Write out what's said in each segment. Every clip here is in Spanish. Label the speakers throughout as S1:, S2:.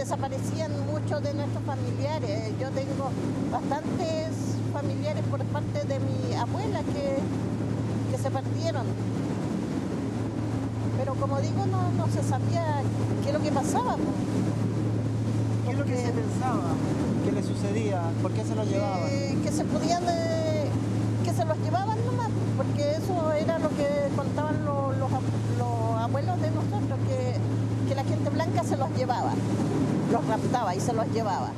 S1: desaparecían muchos de nuestros familiares. Yo tengo bastantes familiares por parte de mi abuela que se perdieron. Pero como digo, no se sabía qué es lo que pasaba.
S2: ¿Qué es lo que se pensaba? ¿Qué le sucedía? ¿Por qué se lo llevaban?
S1: Que se podían, que se los llevaban nomás, porque eso era lo que contaban los abuelos de nosotros, que la gente blanca se los llevaba, los raptaba y se los llevaba.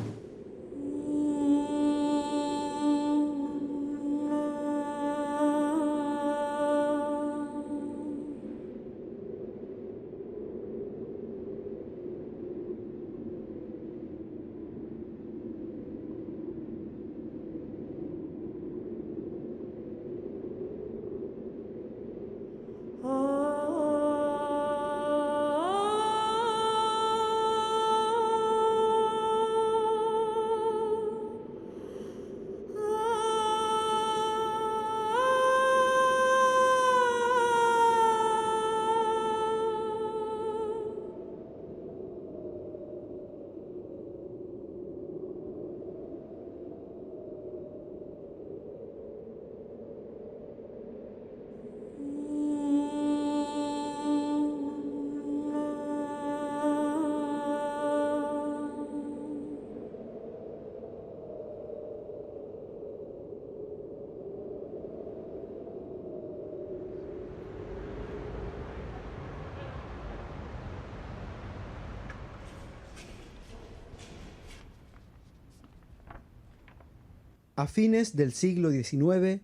S3: A fines del siglo XIX,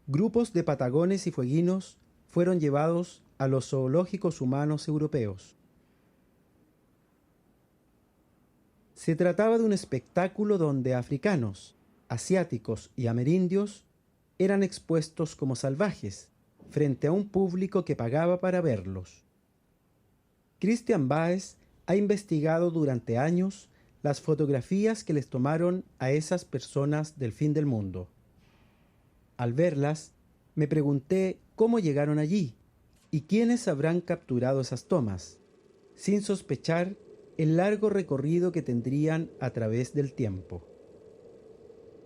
S3: grupos de patagones y fueguinos fueron llevados a los zoológicos humanos europeos. Se trataba de un espectáculo donde africanos, asiáticos y amerindios eran expuestos como salvajes frente a un público que pagaba para verlos. Christian Baes ha investigado durante años las fotografías que les tomaron a esas personas del fin del mundo. Al verlas, me pregunté cómo llegaron allí y quiénes habrán capturado esas tomas, sin sospechar el largo recorrido que tendrían a través del tiempo.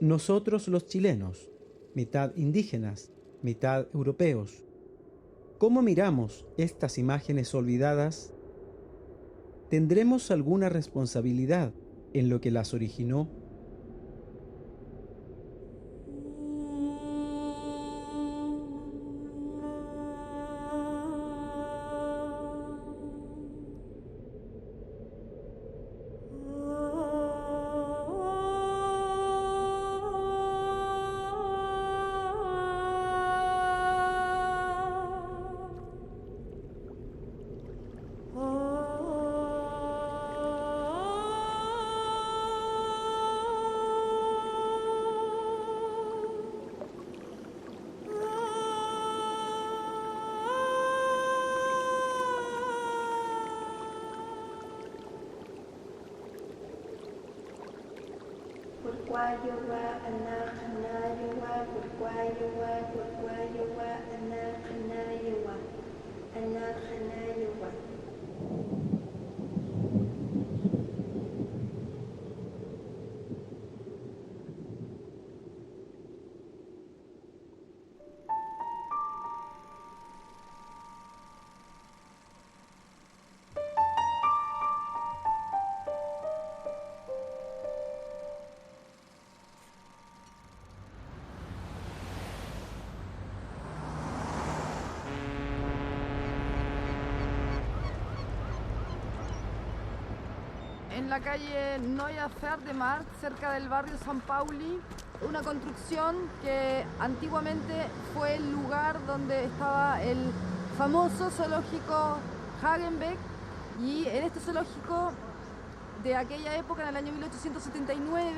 S3: Nosotros los chilenos, mitad indígenas, mitad europeos, ¿cómo miramos estas imágenes olvidadas? ¿Tendremos alguna responsabilidad en lo que las originó?
S4: En la calle Neue Pferdemarkt, cerca del barrio San Pauli, una construcción que antiguamente fue el lugar donde estaba el famoso zoológico Hagenbeck, y en este zoológico de aquella época, en el año 1879,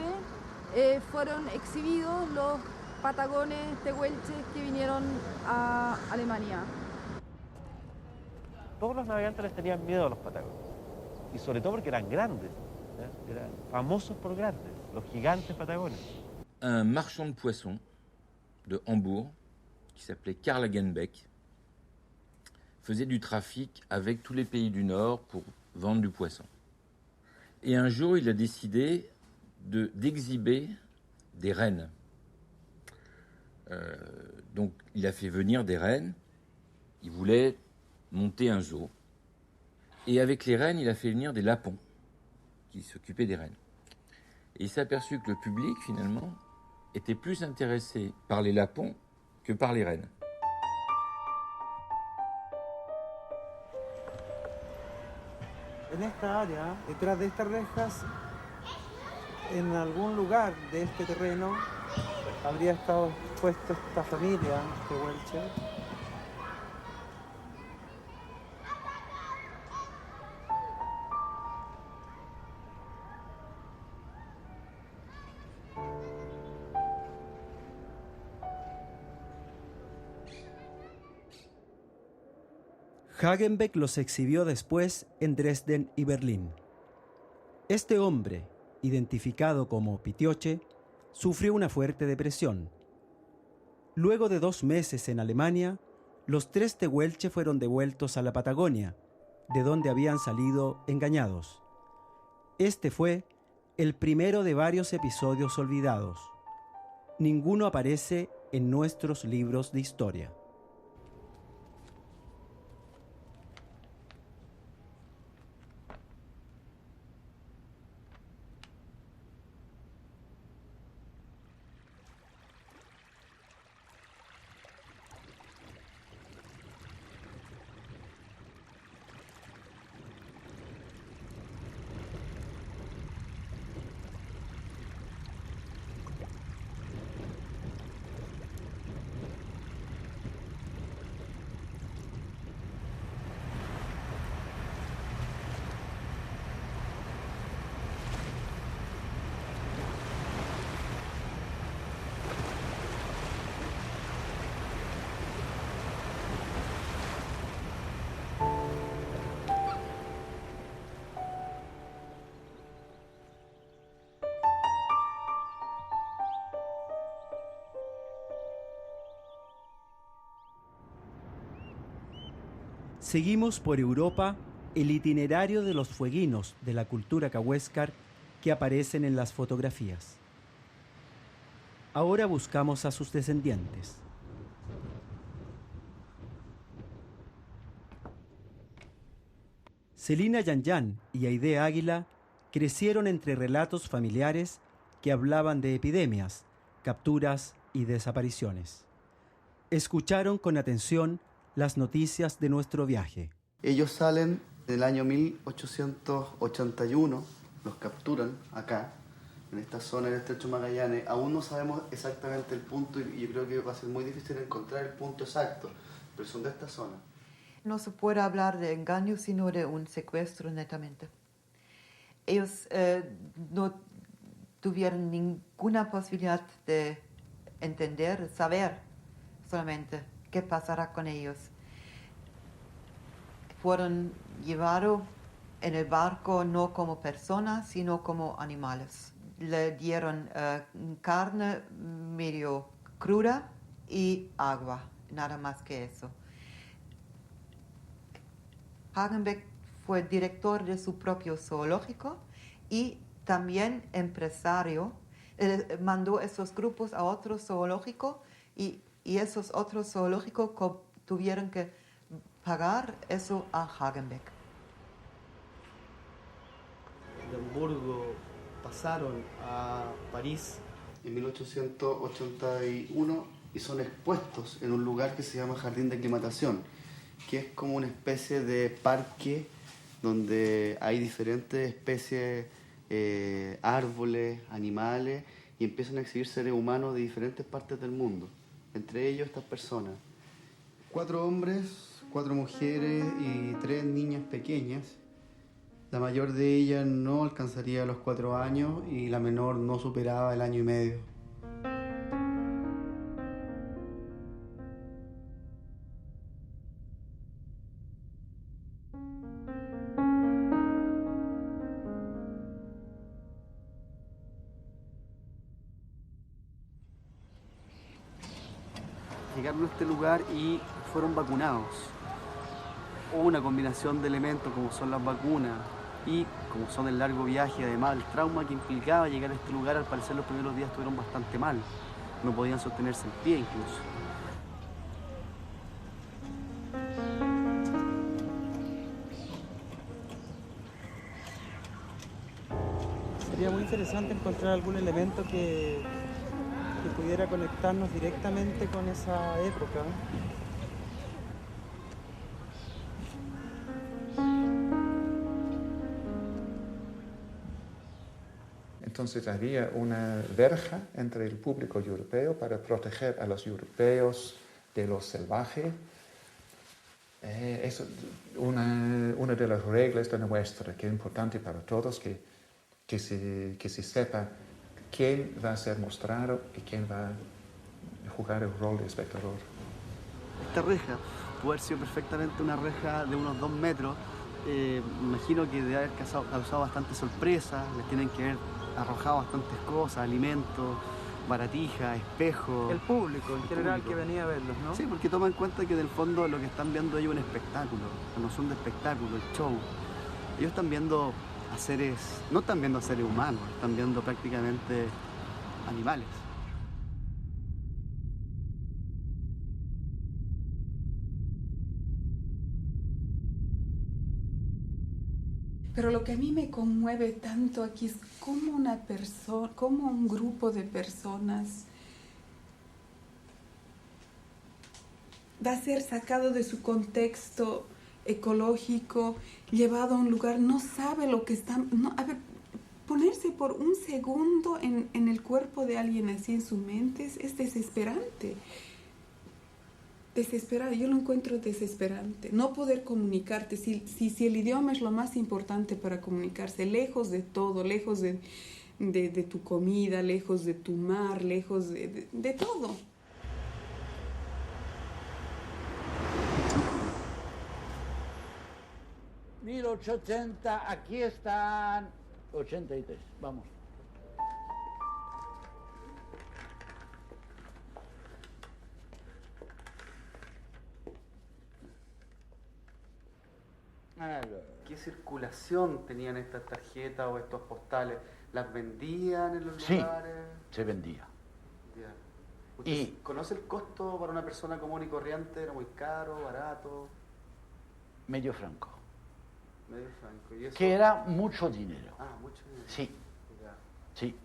S4: fueron exhibidos los patagones tehuelches que vinieron a Alemania.
S5: Todos los navegantes les tenían miedo a los patagones. Y sobre todo porque eran grandes, ¿eh? Eran famosos por grandes, los gigantes patagones.
S6: Un marchand de poissons de Hambourg, qui s'appelait Karl Hagenbeck, faisait du trafic avec tous les pays du Nord pour vendre du poisson. Et un jour, il a décidé d'exhiber des rennes. Donc, il a fait venir des rennes. Il voulait monter un zoo. Et avec les rennes, il a fait venir des lapons qui s'occupaient des rennes. Et il s'est aperçu que le public, finalement, était plus intéressé par les lapons que par les rennes.
S2: En esta área, detrás de estas rejas, en algún lugar de este terreno, habría estado puesto esta familia de Welcher.
S3: Hagenbeck los exhibió después en Dresden y Berlín. Este hombre, identificado como Pitioche, sufrió una fuerte depresión. Luego de 2 meses en Alemania, los 3 tehuelche fueron devueltos a la Patagonia, de donde habían salido engañados. Este fue el primero de varios episodios olvidados. Ninguno aparece en nuestros libros de historia. Seguimos por Europa el itinerario de los fueguinos de la cultura cahuéscar que aparecen en las fotografías. Ahora buscamos a sus descendientes. Celina Yanyan y Aide Águila crecieron entre relatos familiares que hablaban de epidemias, capturas y desapariciones. Escucharon con atención las noticias de nuestro viaje.
S7: Ellos salen del año 1881, los capturan acá, en esta zona del Estrecho Magallanes. Aún no sabemos exactamente el punto y yo creo que va a ser muy difícil encontrar el punto exacto, pero son de esta zona.
S8: No se puede hablar de engaño, sino de un secuestro netamente. Ellos no tuvieron ninguna posibilidad de entender, saber solamente qué pasará con ellos. Fueron llevados en el barco no como personas, sino como animales. Le dieron carne medio cruda y agua, nada más que eso. Hagenbeck fue director de su propio zoológico y también empresario. Mandó esos grupos a otro zoológico y esos otros zoológicos tuvieron que pagar eso a Hagenbeck.
S2: De Hamburgo pasaron a París
S7: En 1881 y son expuestos en un lugar que se llama Jardín de Aclimatación, que es como una especie de parque donde hay diferentes especies, árboles, animales, y empiezan a exhibir seres humanos de diferentes partes del mundo. Entre ellos estas personas. 4 hombres, 4 mujeres y 3 niñas pequeñas. La mayor de ellas no alcanzaría los 4 años y la menor no superaba el año y medio. Llegaron a este lugar y fueron vacunados. O una combinación de elementos como son las vacunas, Y como son el largo viaje, además el trauma que implicaba llegar a este lugar, al parecer los primeros días estuvieron bastante mal. No podían sostenerse en pie incluso.
S2: Sería muy interesante encontrar algún elemento que pudiera conectarnos directamente con esa época.
S9: Entonces había una verja entre el público europeo para proteger a los europeos de los salvajes. Es una de las reglas de la muestra que es importante para todos, que se sepa quién va a ser mostrado y quién va a jugar el rol de espectador.
S7: Esta reja puede haber sido perfectamente una reja de unos 2 metros. Me imagino que debe haber causado bastante sorpresa, les tienen que haber arrojado bastantes cosas, alimentos, baratijas, espejos.
S2: El público en general
S7: público
S2: que venía a verlos, ¿no?
S7: Sí, porque toma en cuenta que del fondo lo que están viendo ellos es un espectáculo, la noción de espectáculo, el show. Ellos están viendo a seres, no están viendo a seres humanos, están viendo prácticamente animales.
S10: Pero lo que a mí me conmueve tanto aquí es cómo cómo un grupo de personas va a ser sacado de su contexto ecológico, llevado a un lugar, no sabe lo que está... No, a ver, ponerse por un segundo en el cuerpo de alguien así en su mente es desesperante. Desesperante, yo lo encuentro desesperante. No poder comunicarte, si el idioma es lo más importante para comunicarse, lejos de todo, lejos de tu comida, lejos de tu mar, lejos de todo.
S11: $1080, aquí están 83, vamos.
S7: ¿Qué circulación tenían estas tarjetas o estos postales? ¿Las vendían en los
S11: Sí,
S7: lugares?
S11: se vendía.
S7: Ya. ¿Usted conoce el costo para una persona común y corriente? ¿Era muy caro, barato?
S11: Medio franco.
S7: Medio franco. ¿Y eso?
S11: Que era mucho dinero.
S7: Ah, mucho dinero.
S11: Sí,
S7: Ya.
S11: sí.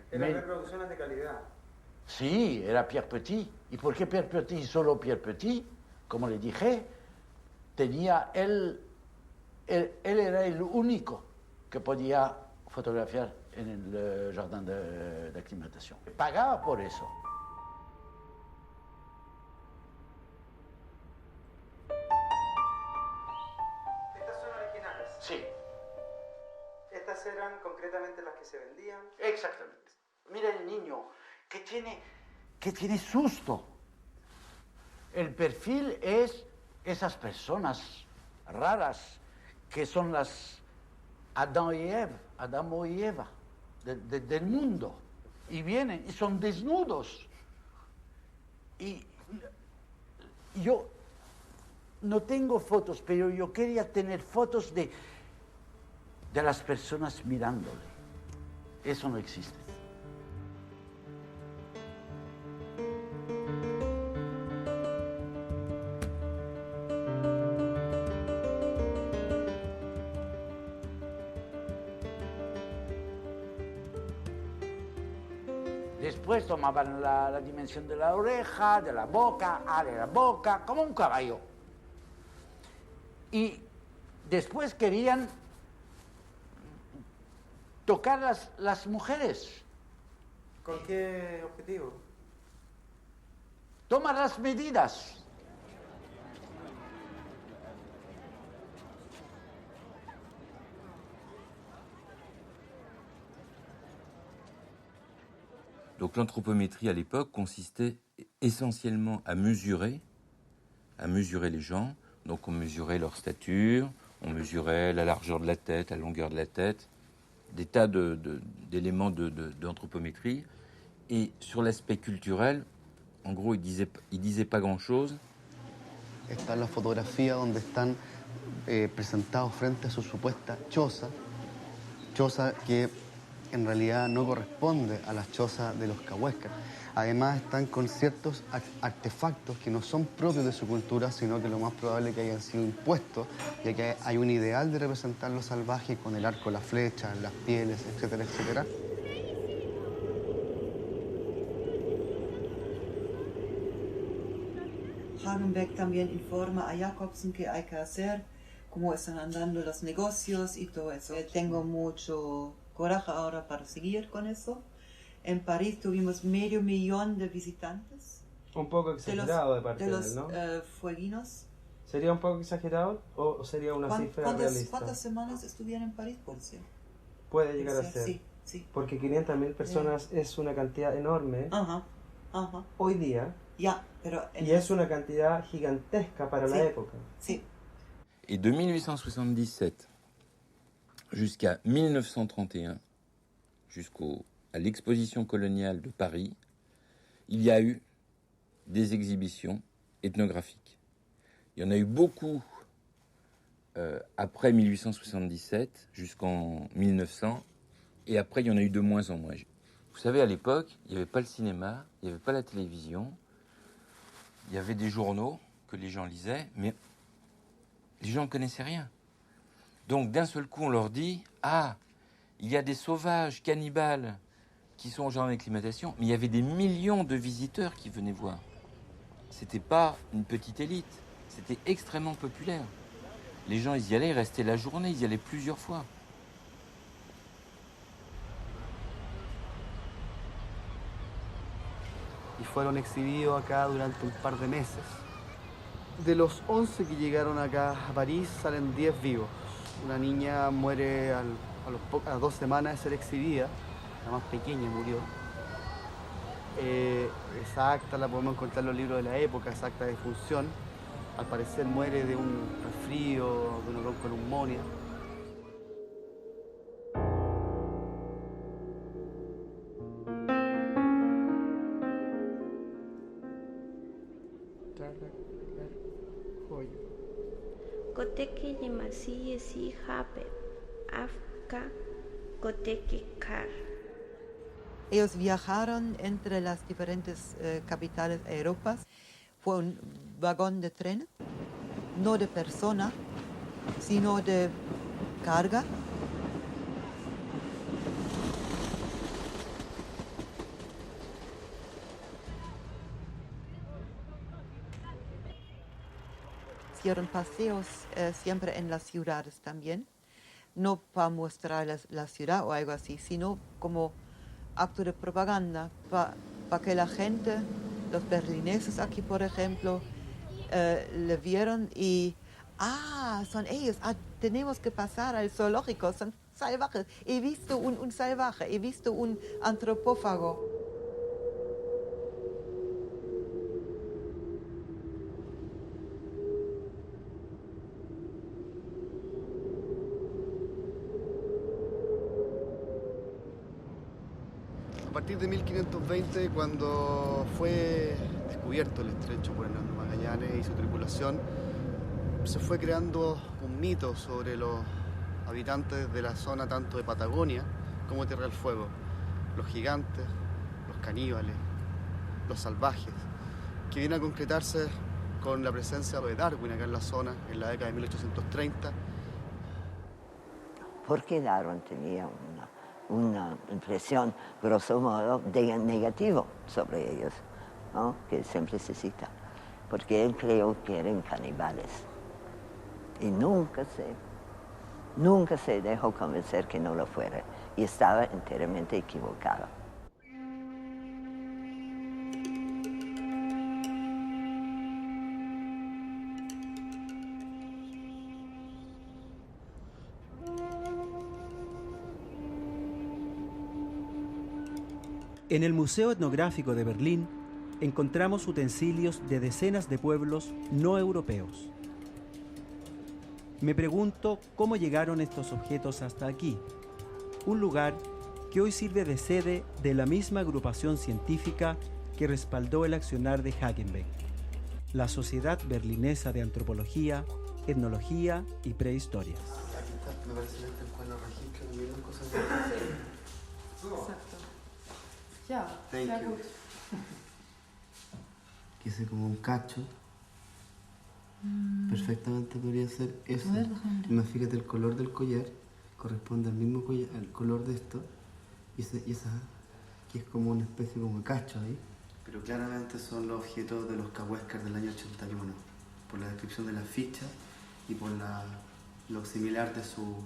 S2: Eran reproducciones de calidad.
S11: Sí, era Pierre Petit. ¿Y por qué Pierre Petit? Solo Pierre Petit, como le dije, tenía él era el único que podía fotografiar en el jardín de aclimatación. Pagaba por eso.
S2: ¿Estas son originales?
S11: Sí.
S2: ¿Estas eran concretamente las que se vendían?
S11: Exactamente. Mira el niño que tiene susto. El perfil es esas raras que son las Adán y Eva del mundo. Y vienen y son desnudos. Y yo no tengo fotos, pero yo quería tener fotos de las personas mirándole. Eso no existe. Después tomaban la dimensión de la oreja, de la boca, de la boca, como un caballo. Y después querían tocar las mujeres.
S2: ¿Con qué objetivo?
S11: Tomar las medidas.
S6: Donc l'anthropométrie à l'époque consistait essentiellement à mesurer les gens. Donc on mesurait leur stature, on mesurait la largeur de la tête, la longueur de la tête, des tas d'éléments d'anthropométrie. Et sur l'aspect culturel, en gros, il disait pas grand-chose.
S7: Está la fotografía donde están presentados frente a su supuesta choza que en realidad no corresponde a las chozas de los cahuéscar. Además están con ciertos artefactos que no son propios de su cultura, sino que lo más probable es que hayan sido impuestos, ya que hay un ideal de representar lo salvaje con el arco, la flecha, las pieles, etcétera, etcétera.
S8: Hagenbeck también informa a Jacobsen qué hay que hacer, cómo están andando los negocios y todo eso. Tengo mucho coraje ahora para seguir con eso. En París tuvimos 500,000 de visitantes.
S3: Un poco exagerado de parte
S8: de
S3: de
S8: los
S3: él, ¿no?
S8: fueguinos.
S3: ¿Sería un poco exagerado o sería una cifra realista?
S8: ¿Cuántas semanas estuvieron en París, por cierto?
S3: Puede llegar a ser.
S8: Sí, sí.
S3: Porque 500,000 personas es una cantidad enorme hoy día.
S8: Ya, pero
S3: y es una cantidad gigantesca para la época.
S8: Sí.
S6: Et de 1877 jusqu'à 1931, à l'exposition coloniale de Paris, il y a eu des exhibitions ethnographiques. Il y en a eu beaucoup après 1877 jusqu'en 1900, et après il y en a eu de moins en moins. Vous savez, à l'époque, il n'y avait pas le cinéma, il n'y avait pas la télévision, il y avait des journaux que les gens lisaient, mais les gens ne connaissaient rien. Donc d'un seul coup, on leur dit « Ah, il y a des sauvages cannibales qui sont en jardin d'acclimatation », mais il y avait des millions de visiteurs qui venaient voir. C'était pas une petite élite, c'était extrêmement populaire. Les gens, ils y allaient, ils restaient la journée, ils y allaient plusieurs fois.
S7: Y fueron exhibidos acá durante un par de meses. De los 11 que llegaron acá a París, salen 10 vivos. Una niña muere a 2 semanas de ser exhibida, la más pequeña murió. Esa acta la podemos encontrar en los libros de la época, esa acta de defunción. Al parecer muere de un resfrío, de una bronconeumonía.
S12: Koteki Yemasi si Hape, Afka, Koteki Kar.
S8: Ellos viajaron entre las diferentes capitales europeas. Fue un vagón de tren, no de persona, sino de carga. Hicieron paseos siempre en las ciudades también, no para mostrar la ciudad o algo así, sino como acto de propaganda, para que la gente, los berlineses aquí por ejemplo, le vieron y, son ellos, tenemos que pasar al zoológico, son salvajes, he visto un salvaje, he visto un antropófago.
S7: A partir de 1520, cuando fue descubierto el estrecho por Hernando Magallanes y su tripulación, se fue creando un mito sobre los habitantes de la zona tanto de Patagonia como Tierra del Fuego. Los gigantes, los caníbales, los salvajes, que viene a concretarse con la presencia de Darwin acá en la zona en la década de 1830.
S13: Porque Darwin tenía una impresión, grosso modo, negativa sobre ellos, ¿no? Que siempre se cita, porque él creyó que eran caníbales y nunca se dejó convencer que no lo fuera y estaba enteramente equivocado.
S3: En el Museo Etnográfico de Berlín encontramos utensilios de decenas de pueblos no europeos. Me pregunto cómo llegaron estos objetos hasta aquí, un lugar que hoy sirve de sede de la misma agrupación científica que respaldó el accionar de Hagenbeck, la Sociedad Berlinesa de Antropología etnología y prehistoria.
S7: Aquí está, me parece este el cual lo registra también las cosas de...
S4: Exacto. Ja,
S7: Thank
S4: sehr
S7: you.
S4: gut.
S7: Que hice como un cacho. Perfectamente podría ser eso.
S4: A ver, déjame ver.
S7: Y más fíjate, el color del collar corresponde al mismo collar, al color de esto. Y esa que es como una especie como de cacho ahí. Pero claramente son los objetos de los Cahuéscar del año 81, por la descripción de la ficha y por lo similar de su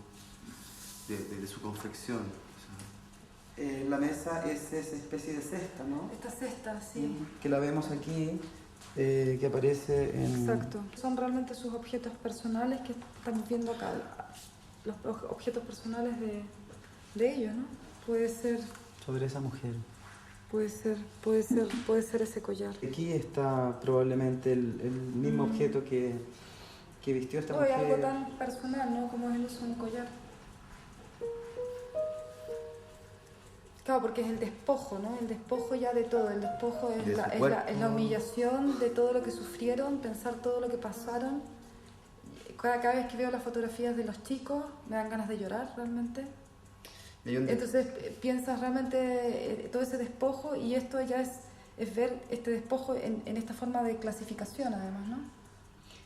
S7: confección. O sea, la mesa es esa especie de cesta, ¿no?
S4: Esta cesta, sí.
S7: Que la vemos aquí, que aparece en...
S4: Exacto. Son realmente sus objetos personales que estamos viendo acá. Los objetos personales de ellos, ¿no? Puede ser...
S2: Sobre esa mujer.
S4: Puede ser ese collar.
S2: Aquí está probablemente el mismo objeto que vistió esta mujer.
S4: Algo tan personal, ¿no? Como es el uso de un collar. Claro, porque es el despojo, ¿no? El despojo ya de todo. El despojo es, es la humillación de todo lo que sufrieron, pensar todo lo que pasaron. Cada vez que veo las fotografías de los chicos, me dan ganas de llorar realmente. Entonces piensas realmente todo ese despojo, y esto ya es ver este despojo en esta forma de clasificación además, ¿no?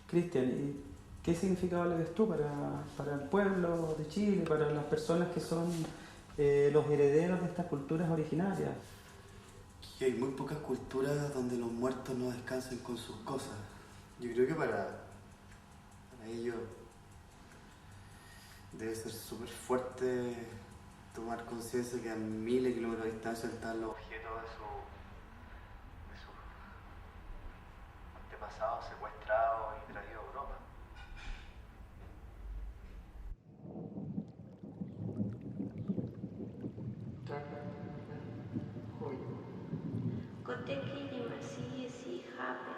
S2: Cristian, ¿y qué significado le ves tú para el pueblo de Chile, para las personas que son los herederos de estas culturas originarias?
S7: Que hay muy pocas culturas donde los muertos no descansen con sus cosas. Yo creo que para ellos debe ser súper fuerte tomar conciencia que a miles de kilómetros de distancia están los objetos de sus antepasados secuestrados y traídos a Europa.
S12: Koteki limasi si habe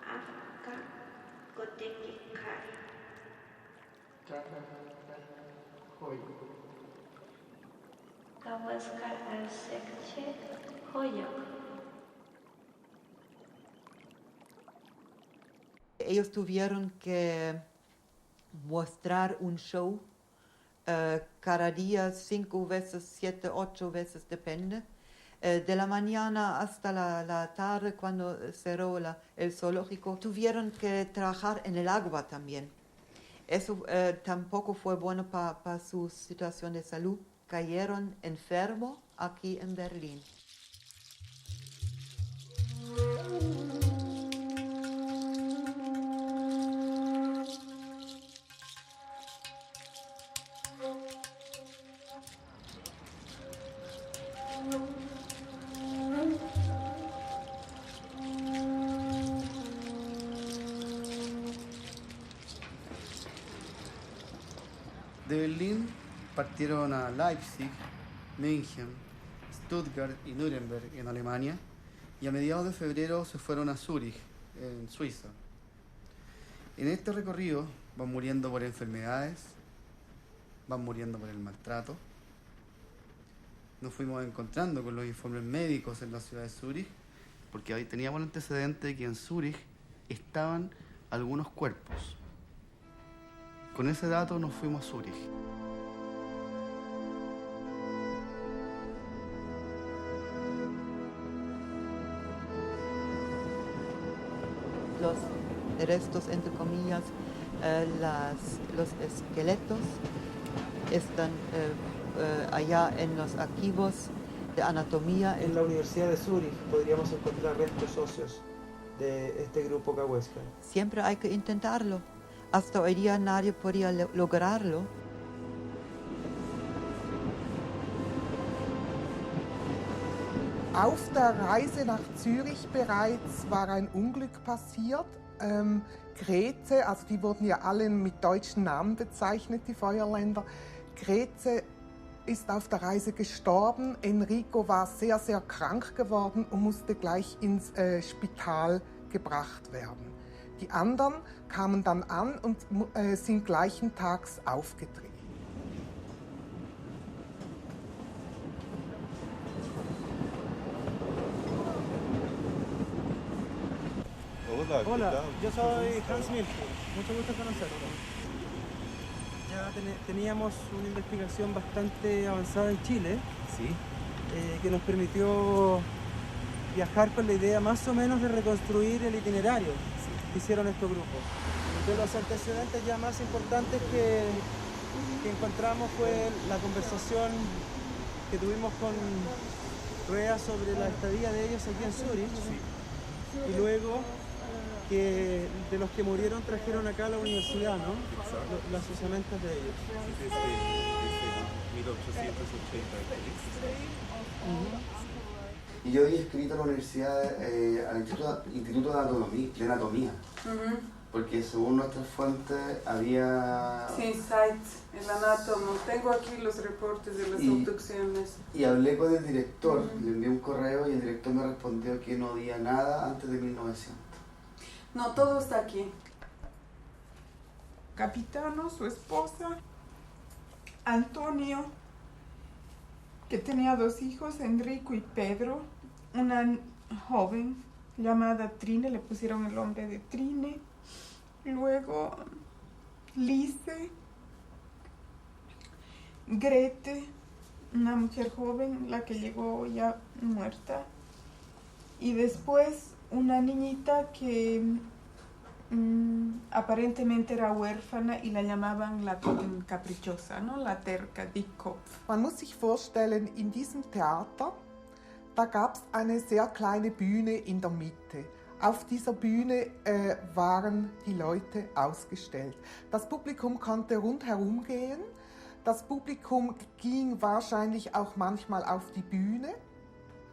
S12: afka koteki kar. Kawaskar al sekche hoyok.
S8: Ellos tuvieron que mostrar un show cada día 5 veces, 7, 8 veces, depende. De la mañana hasta la tarde, cuando cerró el zoológico, tuvieron que trabajar en el agua también. Eso tampoco fue bueno para su situación de salud. Cayeron enfermos aquí en Berlín.
S7: De Berlín partieron a Leipzig, München, Stuttgart y Nuremberg en Alemania, y a mediados de febrero se fueron a Zúrich, en Suiza. En este recorrido van muriendo por enfermedades, van muriendo por el maltrato. Nos fuimos encontrando con los informes médicos en la ciudad de Zúrich, porque ahí teníamos el antecedente de que en Zúrich estaban algunos cuerpos. Con ese dato nos fuimos a Zúrich.
S8: Los restos, entre comillas, los esqueletos están allá en los archivos de anatomía.
S2: En la Universidad de Zúrich podríamos encontrar restos óseos de este grupo Cahuéscar.
S8: Siempre hay que intentarlo. Hasta hoy día nadie podía lograrlo.
S14: Auf der Reise nach Zürich bereits war ein Unglück passiert. Grete, also die wurden ja alle mit deutschen Namen bezeichnet, die Feuerländer. Grete ist auf der Reise gestorben. Enrico war sehr, sehr krank geworden und musste gleich ins Spital gebracht werden. Die anderen kamen dann an und sind gleichen Tags aufgetreten.
S2: Hola, yo soy Hans Milke. Mucho gusto conocerte. Ya teníamos una investigación bastante avanzada en Chile, que nos permitió viajar con la idea más o menos de reconstruir el itinerario que hicieron estos grupos. De los antecedentes ya más importantes que encontramos fue la conversación que tuvimos con Rea sobre la estadía de ellos aquí en Zúrich, y luego que de los que murieron trajeron acá a la universidad, ¿no? Las osamentas de ellos.
S15: Desde 1883.
S7: Y yo había escrito a la universidad, al Instituto de Anatomía, porque según nuestras fuentes había...
S10: Sí, Seitz, el anátomo. Tengo aquí los reportes de las obducciones.
S7: Y hablé con el director, le envié un correo y el director me respondió que no había nada antes de 1900.
S10: No, todo está aquí. Capitano, su esposa, Antonio, que tenía 2 hijos, Enrico y Pedro, una joven llamada Trine, le pusieron el nombre de Trine, luego Lise, Grete, una mujer joven, la que llegó ya muerta, y después una niñita que aparentemente era huérfana y la llamaban la caprichosa, ¿no? La terca, Dickkopf.
S14: Man muss sich vorstellen, in diesem Theater, da gab es eine sehr kleine Bühne in der Mitte. Auf dieser Bühne waren die Leute ausgestellt. Das Publikum konnte rundherum gehen. Das Publikum ging wahrscheinlich auch manchmal auf die Bühne.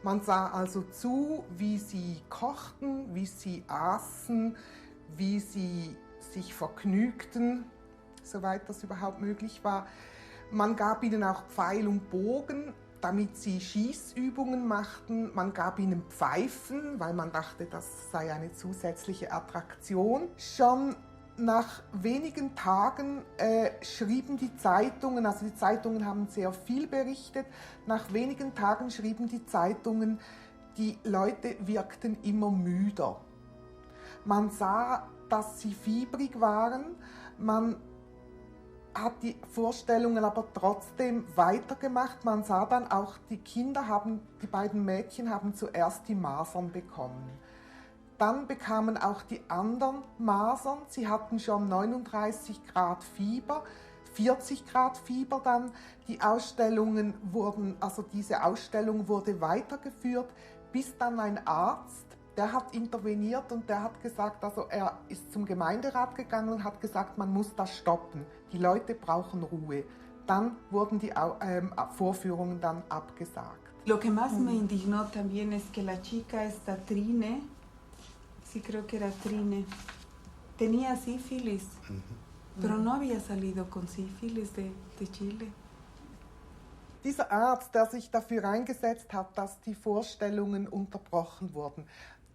S14: Man sah also zu, wie sie kochten, wie sie aßen, wie sie sich vergnügten, soweit das überhaupt möglich war. Man gab ihnen auch Pfeil und Bogen, damit sie Schießübungen machten. Man gab ihnen Pfeifen, weil man dachte, das sei eine zusätzliche Attraktion. Schon nach wenigen Tagen schrieben die Zeitungen, also die Zeitungen haben sehr viel berichtet, nach wenigen Tagen schrieben die Zeitungen, die Leute wirkten immer müder. Man sah, dass sie fiebrig waren, man hat die Vorstellungen aber trotzdem weitergemacht. Man sah dann auch, die beiden Mädchen haben zuerst die Masern bekommen. Dann bekamen auch die anderen Masern. Sie hatten schon 39 Grad Fieber, 40 Grad Fieber dann. Die Ausstellungen diese Ausstellung wurde weitergeführt, bis dann ein Arzt, der hat interveniert und der hat gesagt, also er ist zum Gemeinderat gegangen und hat gesagt, man muss das stoppen. Die Leute brauchen Ruhe. Dann wurden die Vorführungen dann abgesagt.
S10: Lo que más me indignó también es que la chica esta Trine, sí creo que era Trine, tenía sífilis, pero no había salido con sífilis de Chile.
S14: Dieser Arzt, der sich dafür eingesetzt hat, dass die Vorstellungen unterbrochen wurden,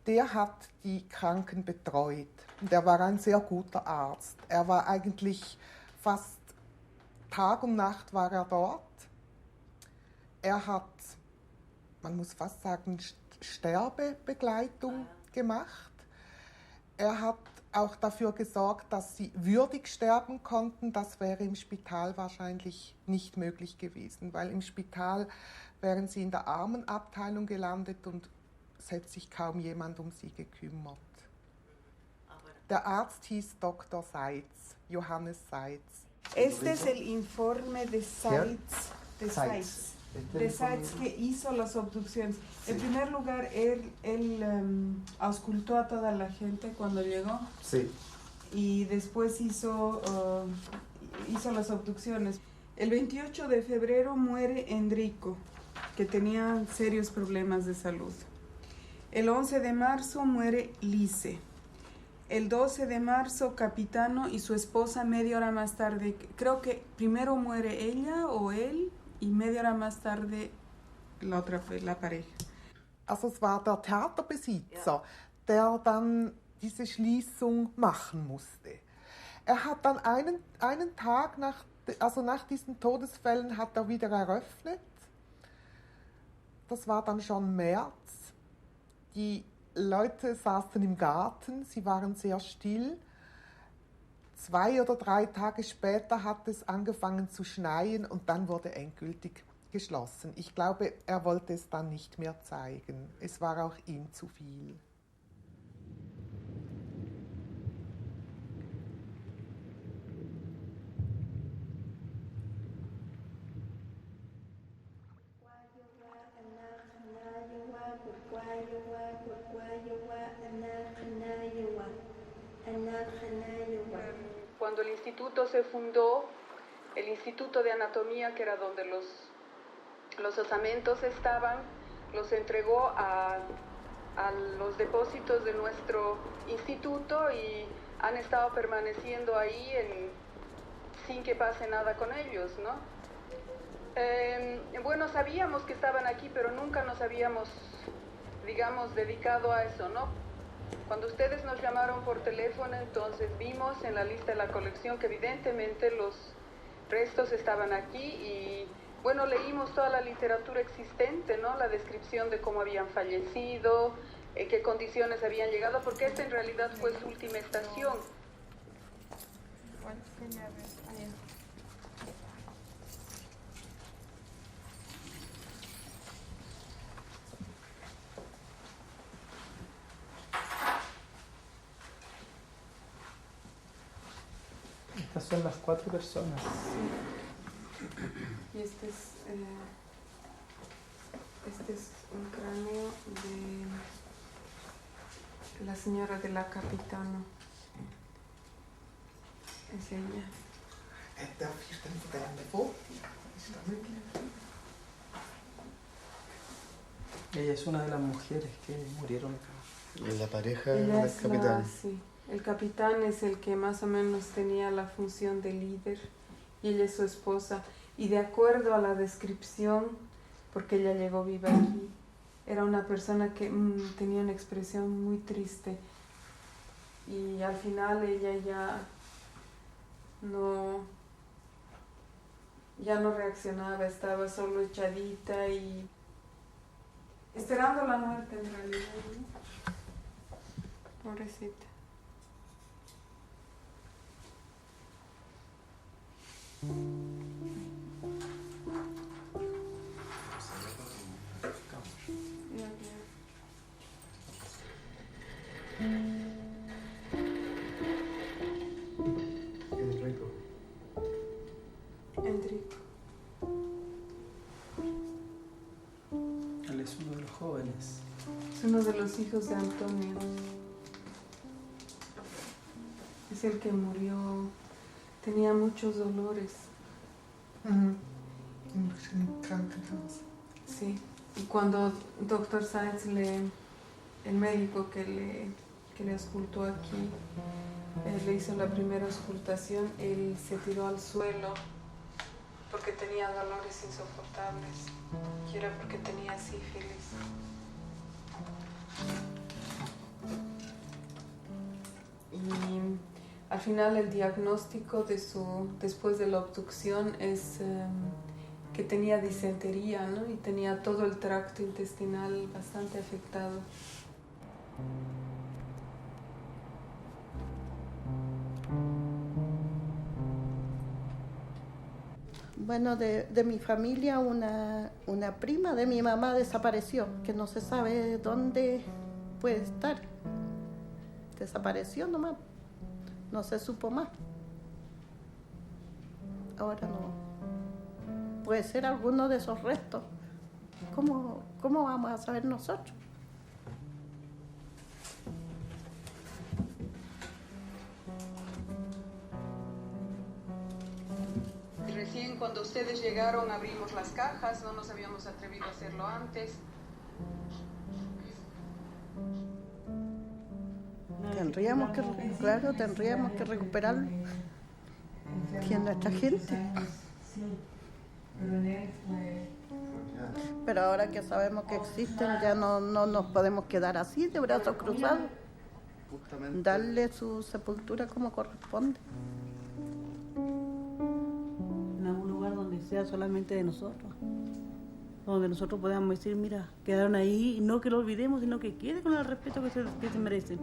S14: der hat die Kranken betreut. Und er war ein sehr guter Arzt. Er war eigentlich fast Tag und Nacht war er dort. Er hat, man muss fast sagen, Sterbebegleitung gemacht. Er hat auch dafür gesorgt, dass sie würdig sterben konnten. Das wäre im Spital wahrscheinlich nicht möglich gewesen, weil im Spital wären sie in der Armenabteilung gelandet und es hätte sich kaum jemand um sie gekümmert. Der Arzt hieß Dr. Seitz, Johannes Seitz.
S10: Este es el informe de Seitz, de Seitz que hizo las obducciones. Sí. En primer lugar, él auscultó a toda la gente cuando llegó.
S7: Sí.
S10: Y después hizo las obducciones. El 28 de febrero muere Enrico, que tenía serios problemas de salud. El 11 de marzo muere Lise. El 12 de marzo, Capitano y su esposa media hora más tarde. Creo que primero muere ella o él y media hora más tarde la pareja.
S14: Also es war der Theaterbesitzer, der dann diese Schließung machen musste. Er hat dann einen Tag nach diesen Todesfällen hat er wieder eröffnet. Das war dann schon März. Die Leute saßen im Garten, sie waren sehr still. 2 oder 3 Tage später hat es angefangen zu schneien und dann wurde endgültig geschlossen. Ich glaube, er wollte es dann nicht mehr zeigen. Es war auch ihm zu viel.
S10: Cuando el instituto se fundó, el Instituto de Anatomía, que era donde los osamentos estaban, los entregó a los depósitos de nuestro instituto y han estado permaneciendo ahí sin que pase nada con ellos, ¿no? Bueno, sabíamos que estaban aquí, pero nunca nos habíamos, digamos, dedicado a eso, ¿no? Cuando ustedes nos llamaron por teléfono, entonces vimos en la lista de la colección que evidentemente los restos estaban aquí y, bueno, leímos toda la literatura existente, ¿no? La descripción de cómo habían fallecido, qué condiciones habían llegado, porque esta en realidad fue su última estación.
S2: Estas son las 4 personas.
S10: Y este es un cráneo de la señora de la Capitana. Es ella.
S2: Ella es una de las mujeres que murieron acá.
S7: La pareja
S10: Ella
S7: del
S10: es
S7: capitán.
S10: sí. El capitán es el que más o menos tenía la función de líder y ella es su esposa. Y de acuerdo a la descripción, porque ella llegó viva aquí, era una persona que tenía una expresión muy triste. Y al final ella ya no reaccionaba, estaba solo echadita y esperando la muerte en realidad, ¿no? Pobrecita. Enrico.
S2: Él es uno de los jóvenes.
S10: Es uno de los hijos de Antonio. Es el que murió. Tenía muchos dolores. Sí. Y cuando Dr. Sainz, el médico que le auscultó aquí, le hizo la primera auscultación, él se tiró al suelo porque tenía dolores insoportables. Y era porque tenía sífilis. Y al final el diagnóstico después de la obducción es que tenía disentería, ¿no? Y tenía todo el tracto intestinal bastante afectado.
S1: Bueno, de mi familia una prima de mi mamá desapareció, que no se sabe dónde puede estar. Desapareció nomás, no se supo más. Ahora no. Puede ser alguno de esos restos. ¿Cómo vamos a saber nosotros?
S10: Recién cuando ustedes llegaron abrimos las cajas, no nos habíamos atrevido a hacerlo antes.
S1: Tendríamos que recuperarlo. Que es nuestra gente. Pero ahora que sabemos que existen, ya no nos podemos quedar así, de brazos cruzados. Darle su sepultura como corresponde.
S15: En algún lugar donde sea solamente de nosotros. donde nosotros podamos decir, mira, quedaron ahí, y no que lo olvidemos, sino que quede con el respeto que se merecen.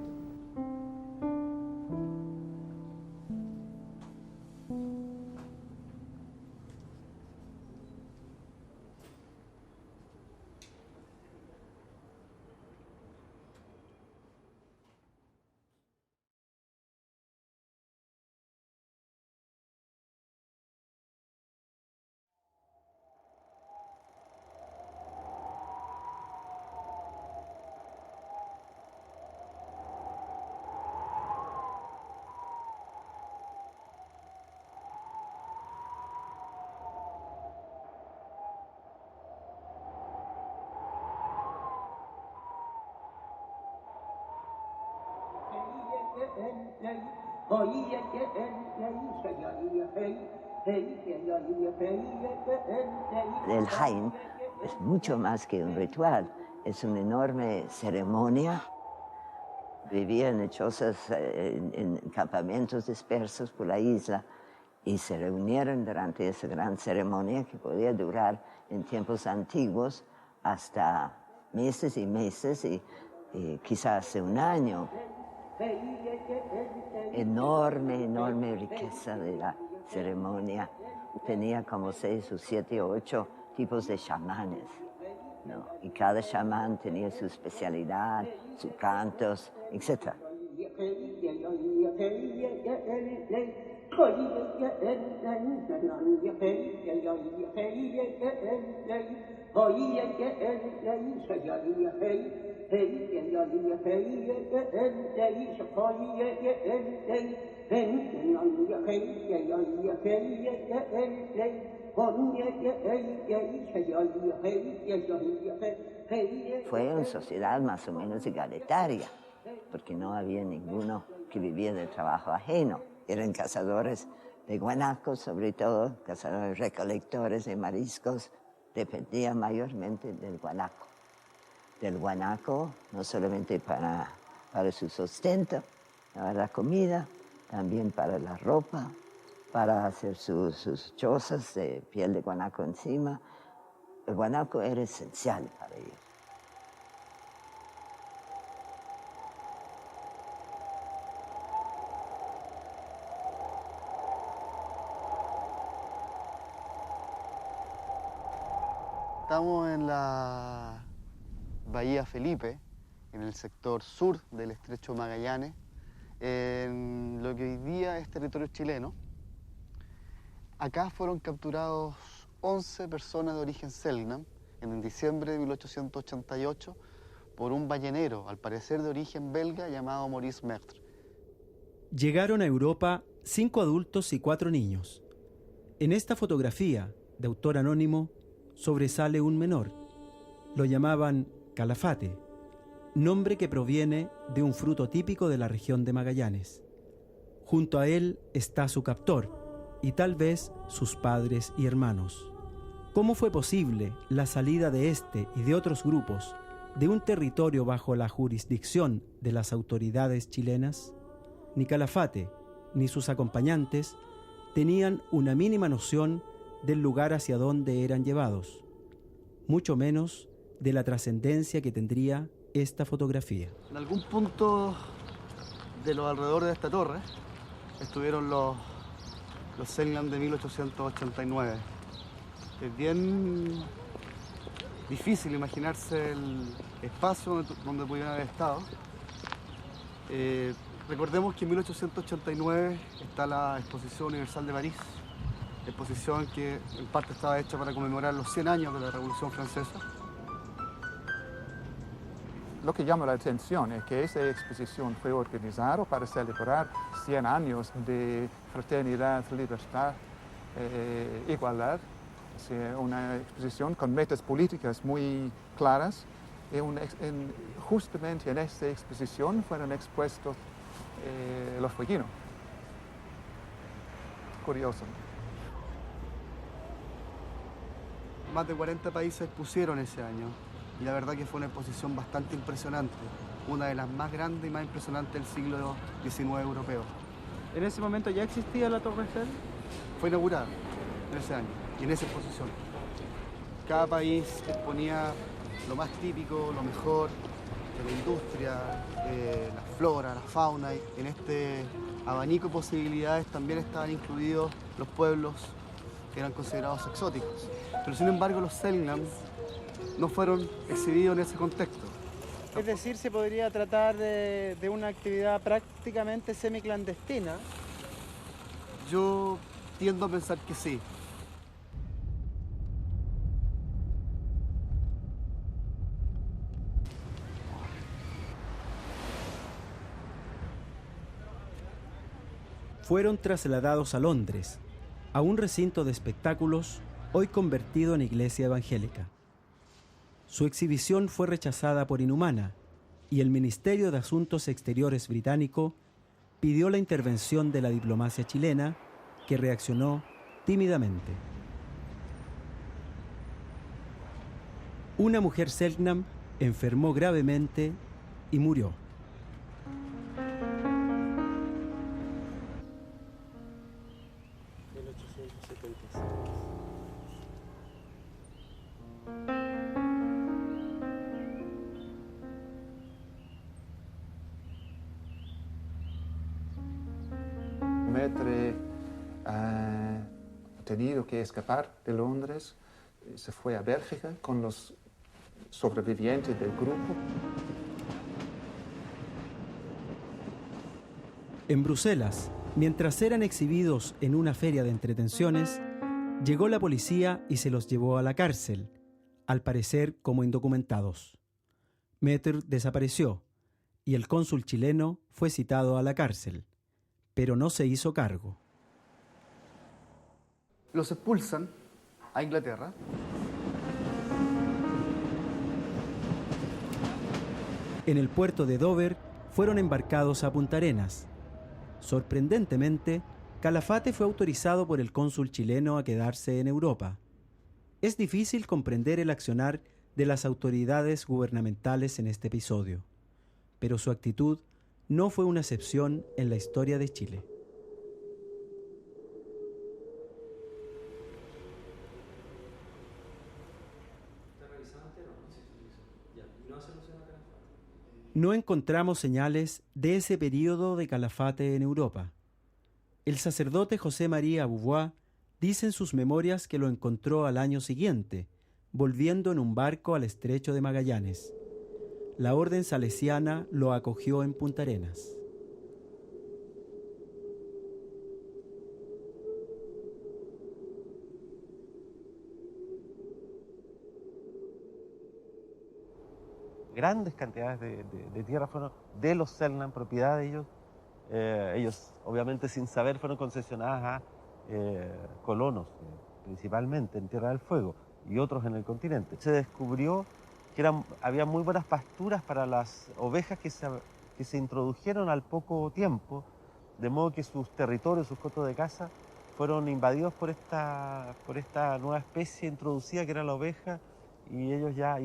S13: El Jaén es mucho más que un ritual, es una enorme ceremonia. Vivían en chozas, en campamentos dispersos por la isla y se reunieron durante esa gran ceremonia que podía durar en tiempos antiguos hasta meses y meses y quizás un año. Enorme riqueza de la ceremonia. Tenía como 6 o 7 o 8 tipos de chamanes, ¿no? Y cada chamán tenía su especialidad, sus cantos, etc. Fue una sociedad más o menos igualitaria, porque no había ninguno que vivía del trabajo ajeno. Eran cazadores de guanacos, sobre todo, cazadores recolectores de mariscos, dependían mayormente del guanaco. Del guanaco, no solamente para su sustento, para la comida, también para la ropa, para hacer sus chozas de piel de guanaco encima. El guanaco era esencial para ellos.
S7: Estamos en la Bahía Felipe, en el sector sur del Estrecho Magallanes, en lo que hoy día es territorio chileno. Acá fueron capturados 11 personas de origen Selknam en diciembre de 1888 por un ballenero, al parecer de origen belga, llamado Maurice Mertre.
S3: Llegaron a Europa 5 adultos y 4 niños. En esta fotografía, de autor anónimo, sobresale un menor. Lo llamaban calafate, nombre que proviene de un fruto típico de la región de Magallanes. Junto a él está su captor y tal vez sus padres y hermanos. ¿Cómo fue posible la salida de este y de otros grupos de un territorio bajo la jurisdicción de las autoridades chilenas? Ni Calafate ni sus acompañantes tenían una mínima noción del lugar hacia donde eran llevados, mucho menos de la trascendencia que tendría esta fotografía.
S7: En algún punto de los alrededores de esta torre estuvieron los Selknam de 1889. Es bien difícil imaginarse el espacio donde pudieran haber estado. Recordemos que en 1889 está la Exposición Universal de París, exposición que en parte estaba hecha para conmemorar los 100 años de la Revolución Francesa.
S9: Lo que llama la atención es que esa exposición fue organizada para celebrar 100 años de fraternidad, libertad, igualdad. Es una exposición con metas políticas muy claras. Justamente en esta exposición fueron expuestos los fueguinos. Curioso.
S7: Más de 40 países expusieron ese año y la verdad que fue una exposición bastante impresionante, una de las más grandes y más impresionantes del siglo XIX europeo.
S2: ¿En ese momento ya existía la Torre Eiffel?
S7: Fue inaugurada en ese año y en esa exposición. Cada país exponía lo más típico, lo mejor de la industria, la flora, la fauna. Y en este abanico de posibilidades también estaban incluidos los pueblos que eran considerados exóticos. Pero sin embargo los Selknam no fueron exhibidos en ese contexto.
S2: Es decir, se podría tratar de una actividad prácticamente semiclandestina.
S7: Yo tiendo a pensar que sí.
S3: Fueron trasladados a Londres, a un recinto de espectáculos hoy convertido en iglesia evangélica. Su exhibición fue rechazada por inhumana y el Ministerio de Asuntos Exteriores británico pidió la intervención de la diplomacia chilena, que reaccionó tímidamente. Una mujer Selknam enfermó gravemente y murió.
S9: Maitre ha tenido que escapar de Londres, se fue a Bélgica con los sobrevivientes del grupo.
S3: En Bruselas, mientras eran exhibidos en una feria de entretenciones, llegó la policía y se los llevó a la cárcel, al parecer como indocumentados. Maitre desapareció y el cónsul chileno fue citado a la cárcel, pero no se hizo cargo.
S7: Los expulsan a Inglaterra.
S3: En el puerto de Dover fueron embarcados a Punta Arenas. Sorprendentemente, Calafate fue autorizado por el cónsul chileno a quedarse en Europa. Es difícil comprender el accionar de las autoridades gubernamentales en este episodio, pero su actitud no fue una excepción en la historia de Chile. No encontramos señales de ese período de Calafate en Europa. El sacerdote José María Beauvois dice en sus memorias que lo encontró al año siguiente, volviendo en un barco al estrecho de Magallanes. La orden salesiana lo acogió en Punta Arenas.
S5: Grandes cantidades de tierra fueron de los Selknam, propiedad de ellos. Ellos, obviamente sin saber, fueron concesionadas a colonos, principalmente en Tierra del Fuego y otros en el continente. Se descubrió que había muy buenas pasturas para las ovejas que se introdujeron al poco tiempo, de modo que sus territorios, sus cotos de caza, fueron invadidos por esta nueva especie introducida que era la oveja, y ellos ya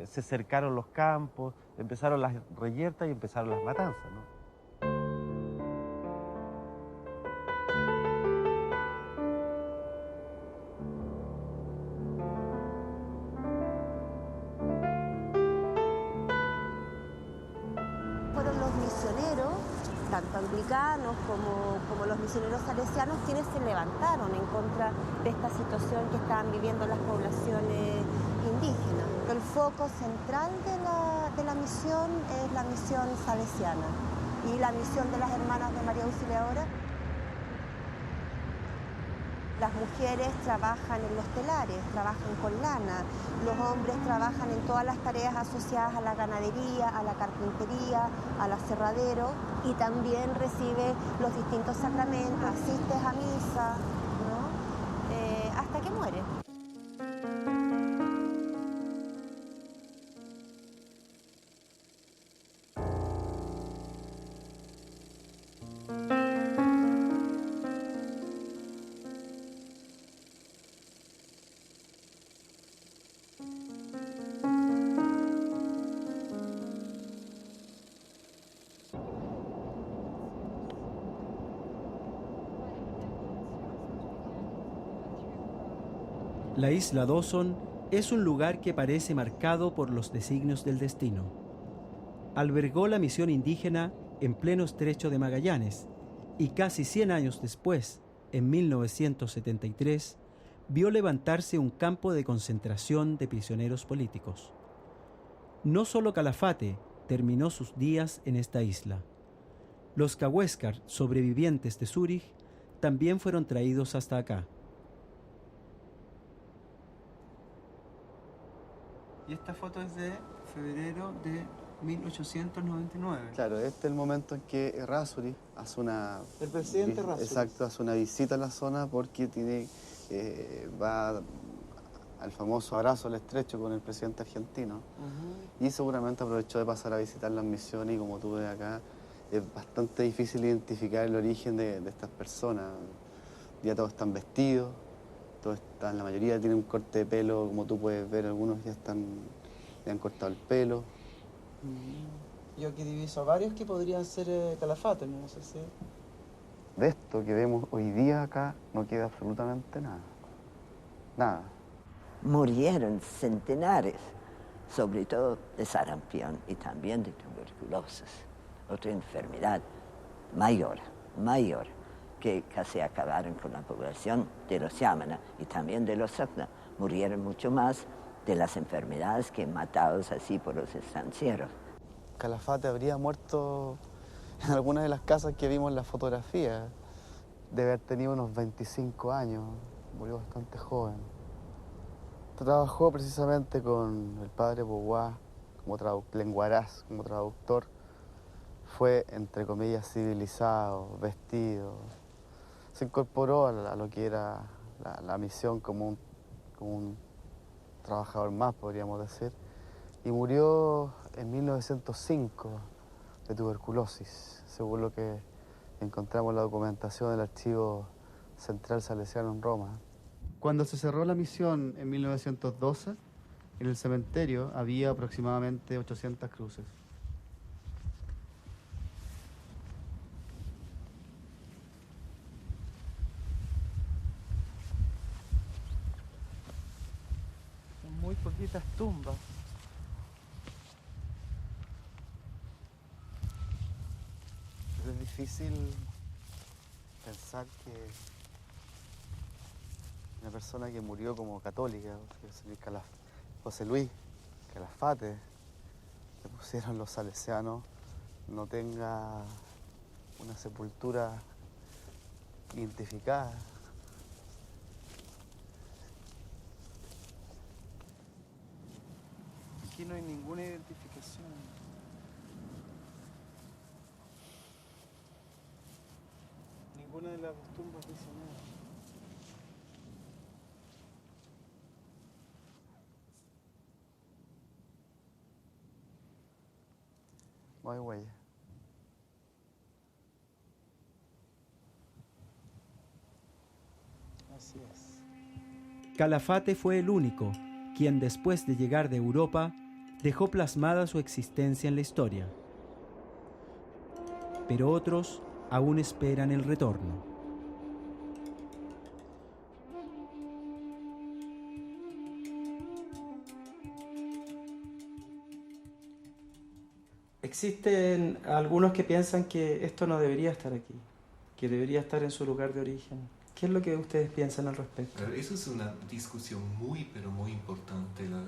S5: se cercaron los campos, empezaron las reyertas y empezaron las matanzas, ¿no?
S16: Fueron los misioneros, tanto anglicanos como los misioneros salesianos, quienes se levantaron en contra de esta situación que estaban viviendo las poblaciones indígenas. El foco central de la misión es la misión salesiana y la misión de las hermanas de María Auxiliadora. Las mujeres trabajan en los telares, trabajan con lana. Los hombres trabajan en todas las tareas asociadas a la ganadería, a la carpintería, al aserradero, y también recibe los distintos sacramentos, asiste a misa, ¿no? Hasta que muere.
S3: La isla Dawson Es un lugar que parece marcado por los designios del destino. Albergó la misión indígena en pleno estrecho de Magallanes y casi 100 años después, en 1973, vio levantarse un campo de concentración de prisioneros políticos. No solo Calafate terminó sus días en esta isla. Los Cahuéscar, sobrevivientes de Zúrich, también fueron traídos hasta acá.
S2: Y esta foto es de febrero de 1899.
S7: Claro, este es el momento en que Errázuriz hace una...
S2: El presidente Errázuriz.
S7: Exacto, hace una visita a la zona porque va al famoso abrazo al estrecho con el presidente argentino. Y seguramente aprovechó de pasar a visitar las misiones y como tú ves acá, es bastante difícil identificar el origen de estas personas. Ya todos están vestidos, la mayoría tienen un corte de pelo, como tú puedes ver, algunos ya le han cortado el pelo.
S2: Yo aquí diviso a varios que podrían ser Calafate, no sé si...
S7: De esto que vemos hoy día acá no queda absolutamente nada. Nada.
S13: Murieron centenares, sobre todo de sarampión y también de tuberculosis, otra enfermedad mayor, que casi acabaron con la población de los Yamana y también de los Sacna. Murieron mucho más de las enfermedades que matados así por los estancieros.
S7: Calafate habría muerto en alguna de las casas que vimos en la fotografía. Debe haber tenido unos 25 años, murió bastante joven. Trabajó precisamente con el padre Boguá, lenguaraz, como traductor. Fue, entre comillas, civilizado, vestido. Se incorporó a lo que era la misión como un trabajador más, podríamos decir. Y murió en 1905 de tuberculosis, según lo que encontramos en la documentación del Archivo Central Salesiano en Roma. Cuando se cerró la misión en 1912, en el cementerio había aproximadamente 800 cruces.
S2: Son muy poquitas tumbas.
S7: Es difícil pensar que una persona que murió como católica, José Luis Calafate, que pusieron los salesianos, no tenga una sepultura identificada.
S2: Aquí no hay ninguna identificación. Ninguna de las tumbas dice nada.
S7: No hay huella.
S2: Así es.
S3: Calafate fue el único quien después de llegar de Europa dejó plasmada su existencia en la historia. Pero otros aún esperan el retorno.
S2: Existen algunos que piensan que esto no debería estar aquí, que debería estar en su lugar de origen. ¿Qué es lo que ustedes piensan al respecto?
S17: Eso es una discusión muy, pero muy importante, la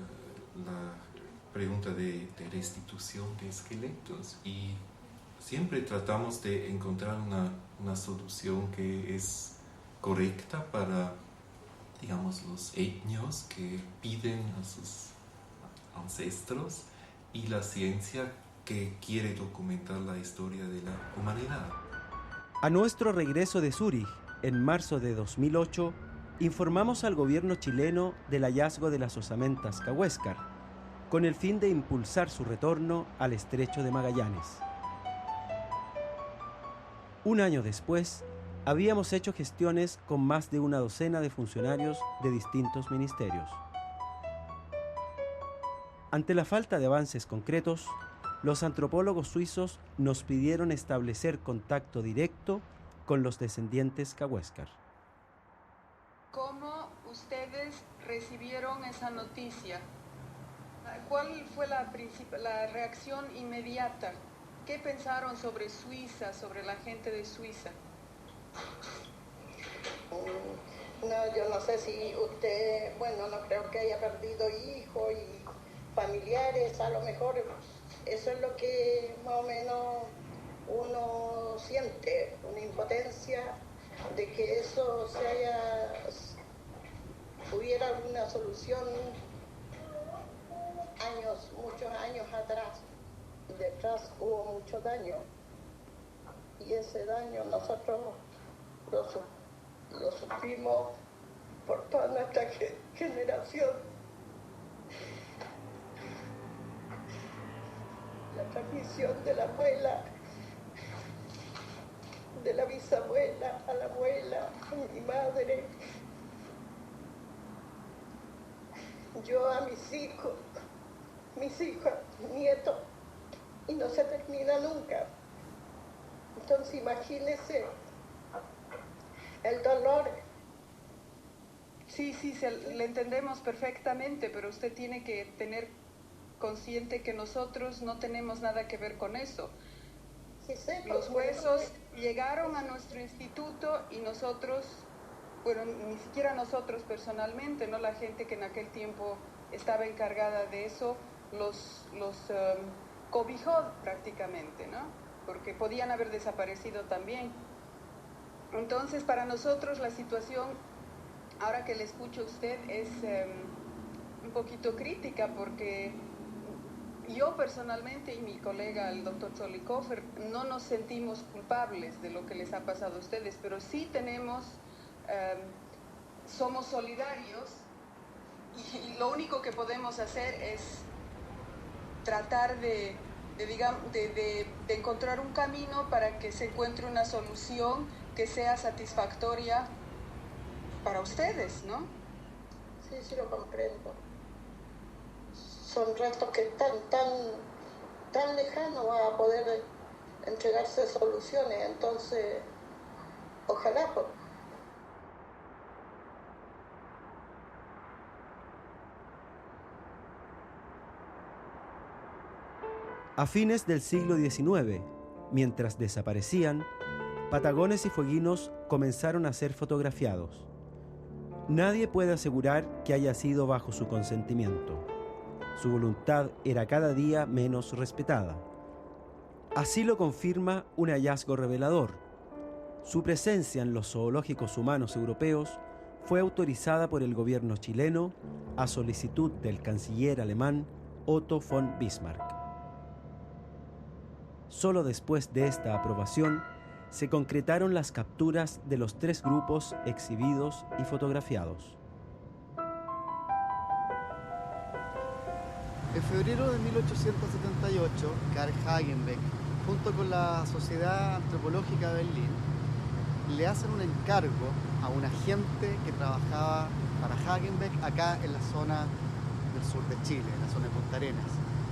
S17: pregunta de restitución de esqueletos. Y siempre tratamos de encontrar una solución que es correcta para, digamos, los etnios que piden a sus ancestros y la ciencia que quiere documentar la historia de la humanidad.
S3: A nuestro regreso de Zúrich, en marzo de 2008, informamos al gobierno chileno del hallazgo de las osamentas Cahuéscar, con el fin de impulsar su retorno al estrecho de Magallanes. Un año después, habíamos hecho gestiones con más de una docena de funcionarios de distintos ministerios. Ante la falta de avances concretos, los antropólogos suizos nos pidieron establecer contacto directo con los descendientes Cahuéscar.
S10: ¿Cómo ustedes
S18: recibieron esa noticia, ¿cuál fue la reacción inmediata? ¿Qué pensaron sobre Suiza, sobre la gente de Suiza?
S1: No, yo no sé si usted, bueno, no creo que haya perdido hijos y familiares, a lo mejor eso es lo que más o menos uno siente, una impotencia de que eso hubiera alguna solución muchos años atrás. Detrás hubo mucho daño y ese daño nosotros lo sufrimos por toda nuestra generación. La transmisión de la abuela, de la bisabuela a la abuela, a mi madre, yo a mis hijos, nietos, y no se termina nunca. Entonces imagínese el dolor.
S18: Sí, le entendemos perfectamente, pero usted tiene que tener consciente que nosotros no tenemos nada que ver con eso. Los huesos llegaron a nuestro instituto y nosotros, bueno, ni siquiera nosotros personalmente, ¿no? La gente que en aquel tiempo estaba encargada de eso los cobijó prácticamente, ¿no? Porque podían haber desaparecido también. Entonces, para nosotros la situación, ahora que le escucho a usted, es un poquito crítica, porque yo personalmente y mi colega, el doctor Zollikofer, no nos sentimos culpables de lo que les ha pasado a ustedes, pero sí somos solidarios y lo único que podemos hacer es tratar de encontrar un camino para que se encuentre una solución que sea satisfactoria para ustedes, ¿no?
S1: Sí, lo comprendo. Son restos que están tan lejanos a poder entregarse soluciones, entonces ojalá.
S3: A fines del siglo XIX, mientras desaparecían, patagones y fueguinos comenzaron a ser fotografiados. Nadie puede asegurar que haya sido bajo su consentimiento. Su voluntad era cada día menos respetada. Así lo confirma un hallazgo revelador. Su presencia en los zoológicos humanos europeos fue autorizada por el gobierno chileno a solicitud del canciller alemán Otto von Bismarck. Solo después de esta aprobación se concretaron las capturas de los 3 grupos exhibidos y fotografiados.
S7: En febrero de 1878, Karl Hagenbeck, junto con la Sociedad Antropológica de Berlín, le hacen un encargo a un agente que trabajaba para Hagenbeck acá en la zona del sur de Chile, en la zona de Punta Arenas.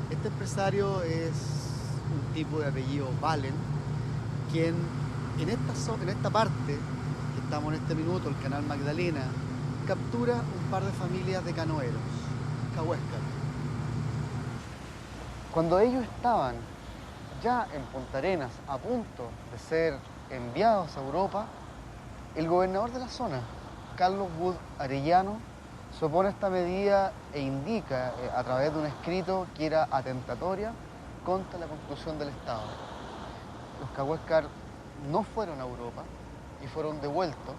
S7: Este empresario es un tipo de apellido Valen, quien en esta parte que estamos en este minuto, el canal Magdalena, captura un par de familias de canoeros, cahuéscar. Cuando ellos estaban ya en Punta Arenas, a punto de ser enviados a Europa, el gobernador de la zona, Carlos Wood Arellano, se opone a esta medida e indica a través de un escrito que era atentatoria contra la Constitución del Estado. Los cahuéscar no fueron a Europa y fueron devueltos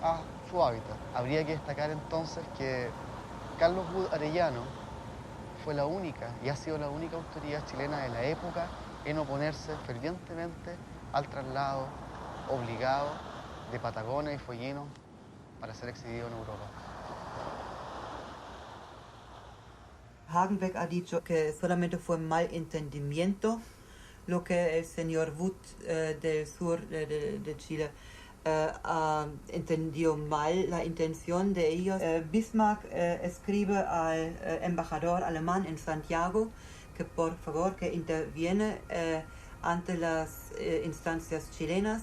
S7: a su hábitat. Habría que destacar entonces que Carlos Wood Arellano fue la única y ha sido la única autoridad chilena de la época en oponerse fervientemente al traslado obligado de patagones y fueguinos para ser exhibidos en Europa.
S8: Hagenbeck ha dicho que solamente fue mal entendimiento lo que el señor Wood del sur de Chile entendió mal la intención de ellos. Bismarck escribe al embajador alemán en Santiago que por favor que interviene ante las instancias chilenas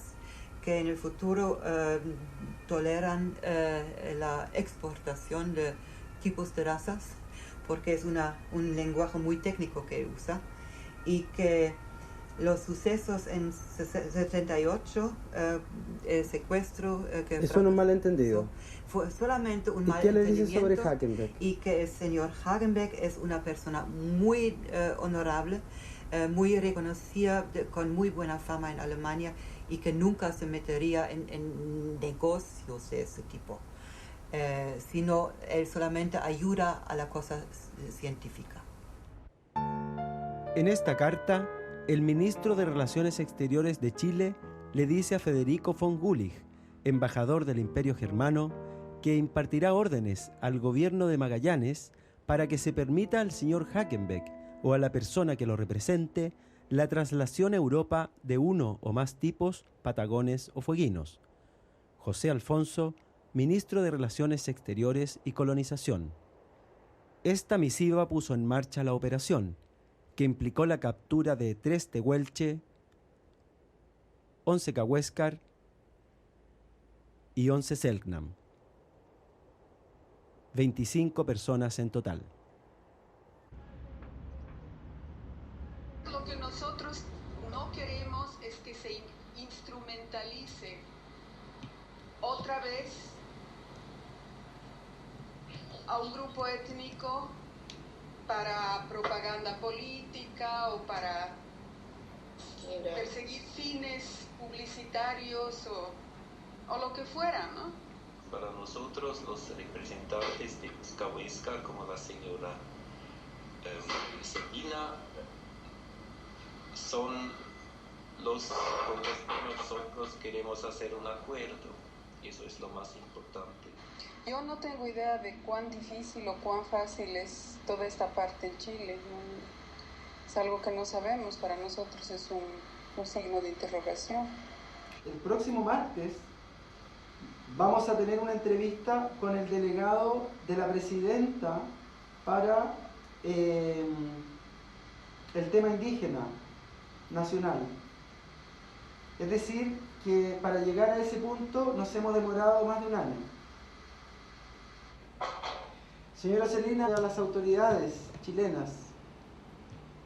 S8: que en el futuro toleran la exportación de tipos de razas, porque es un lenguaje muy técnico que usa, y que los sucesos en 78, el secuestro...
S3: Eso no es un malentendido.
S8: Fue solamente un
S3: ¿Y qué le dice sobre
S8: malentendimiento,
S3: Hagenbeck?
S8: y que el señor Hagenbeck es una persona muy honorable, muy reconocida, con muy buena fama en Alemania, y que nunca se metería en negocios de ese tipo, sino él solamente ayuda a la cosa científica.
S3: En esta carta, el ministro de Relaciones Exteriores de Chile le dice a Federico von Gulich, embajador del Imperio Germano, que impartirá órdenes al gobierno de Magallanes para que se permita al señor Hagenbeck o a la persona que lo represente la traslación a Europa de uno o más tipos, patagones o fueguinos. José Alfonso, ministro de Relaciones Exteriores y Colonización. Esta misiva puso en marcha la operación, que implicó la captura de 3 Tehuelche, 11 Cahuéscar y 11 Selknam. 25 personas en total.
S18: Lo que nosotros no queremos es que se instrumentalice otra vez a un grupo étnico para propaganda política o para perseguir fines publicitarios o lo que fuera, ¿no?
S19: Para nosotros, los representantes de Cahuéscar, como la señora Sabina, son los con los que nosotros queremos hacer un acuerdo. Eso es lo más importante.
S18: Yo no tengo idea de cuán difícil o cuán fácil es toda esta parte en Chile. Es algo que no sabemos, para nosotros es un signo de interrogación.
S2: El próximo martes vamos a tener una entrevista con el delegado de la presidenta para el tema indígena nacional. Es decir, que para llegar a ese punto nos hemos demorado más de un año. Señora Celina, a las autoridades chilenas,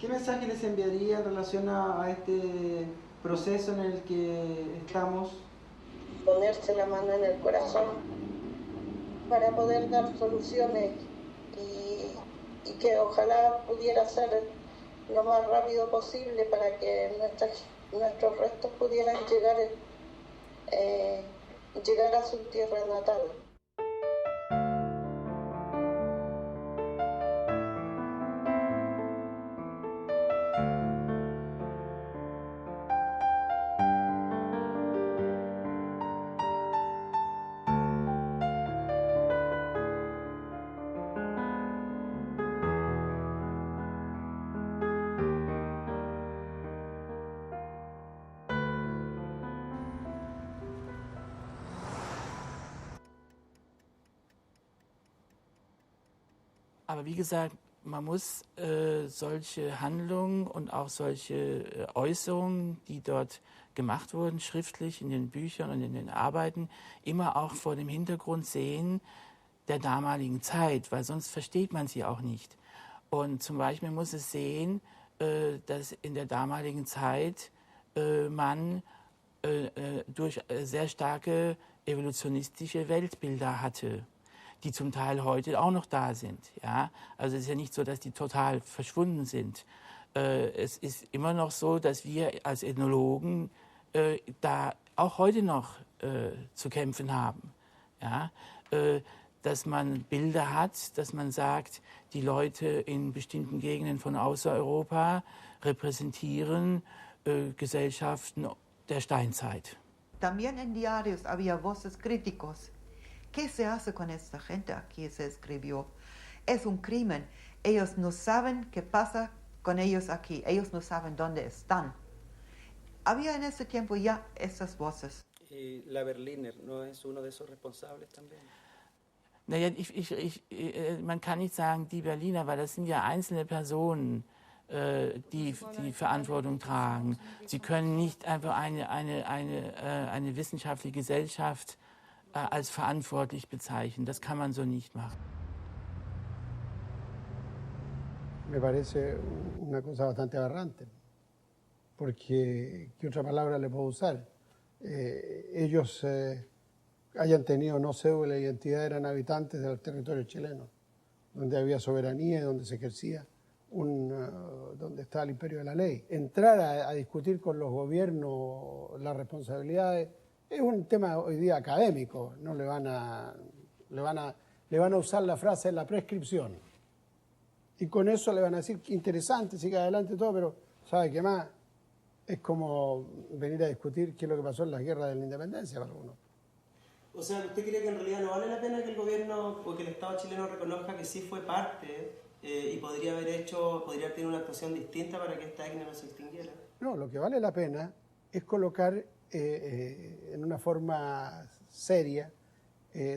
S2: ¿qué mensaje les enviaría en relación a este proceso en el que estamos?
S1: Ponerse la mano en el corazón para poder dar soluciones y que ojalá pudiera ser lo más rápido posible para que nuestros restos pudieran llegar a su tierra natal.
S11: Aber wie gesagt, man muss solche Handlungen und auch solche Äußerungen, die dort gemacht wurden, schriftlich in den Büchern und in den Arbeiten, immer auch vor dem Hintergrund sehen der damaligen Zeit, weil sonst versteht man sie auch nicht. Und zum Beispiel muss es sehen, dass in der damaligen Zeit man durch sehr starke evolutionistische Weltbilder hatte, die zum Teil heute auch noch da sind. Ja? Also es ist ja nicht so, dass die total verschwunden sind. Es ist immer noch so, dass wir als Ethnologen da auch heute noch zu kämpfen haben. Ja? Dass man Bilder hat, dass man sagt, die Leute in bestimmten Gegenden von Außereuropa repräsentieren Gesellschaften der Steinzeit.
S8: También en diarios había voces críticos. ¿Qué se hace con esta gente? Aquí se escribió. Es un crimen. Ellos no saben qué pasa con ellos aquí. Ellos no saben dónde están. Había en ese tiempo ya esas voces.
S3: ¿Y la Berliner no es uno de esos responsables también?
S11: Naja, man kann nicht sagen, die Berliner, weil das sind ja einzelne Personen.
S20: die Verantwortung tragen. Sie können nicht einfach eine wissenschaftliche Gesellschaft als verantwortlich bezeichnen. Das kann man so nicht machen.
S21: Me parece una cosa bastante aberrante, porque ¿qué otra palabra le puedo usar? Ellos hayan tenido no cédula de identidad, eran habitantes del territorio chileno, donde había soberanía y donde se ejercía donde estaba el imperio de la ley. Entrar a discutir con los gobiernos las responsabilidades es un tema hoy día académico, no le van a usar la frase la prescripción. Y con eso le van a decir, interesante, siga adelante todo, pero ¿sabe qué más? Es como venir a discutir qué es lo que pasó en las guerras de la independencia para uno.
S22: O sea, ¿usted cree que en realidad no vale la pena que el gobierno o que el Estado chileno reconozca que sí fue parte y podría haber tenido una actuación distinta para que esta etnia no se extinguiera?
S21: No, lo que vale la pena es colocar en una forma seria,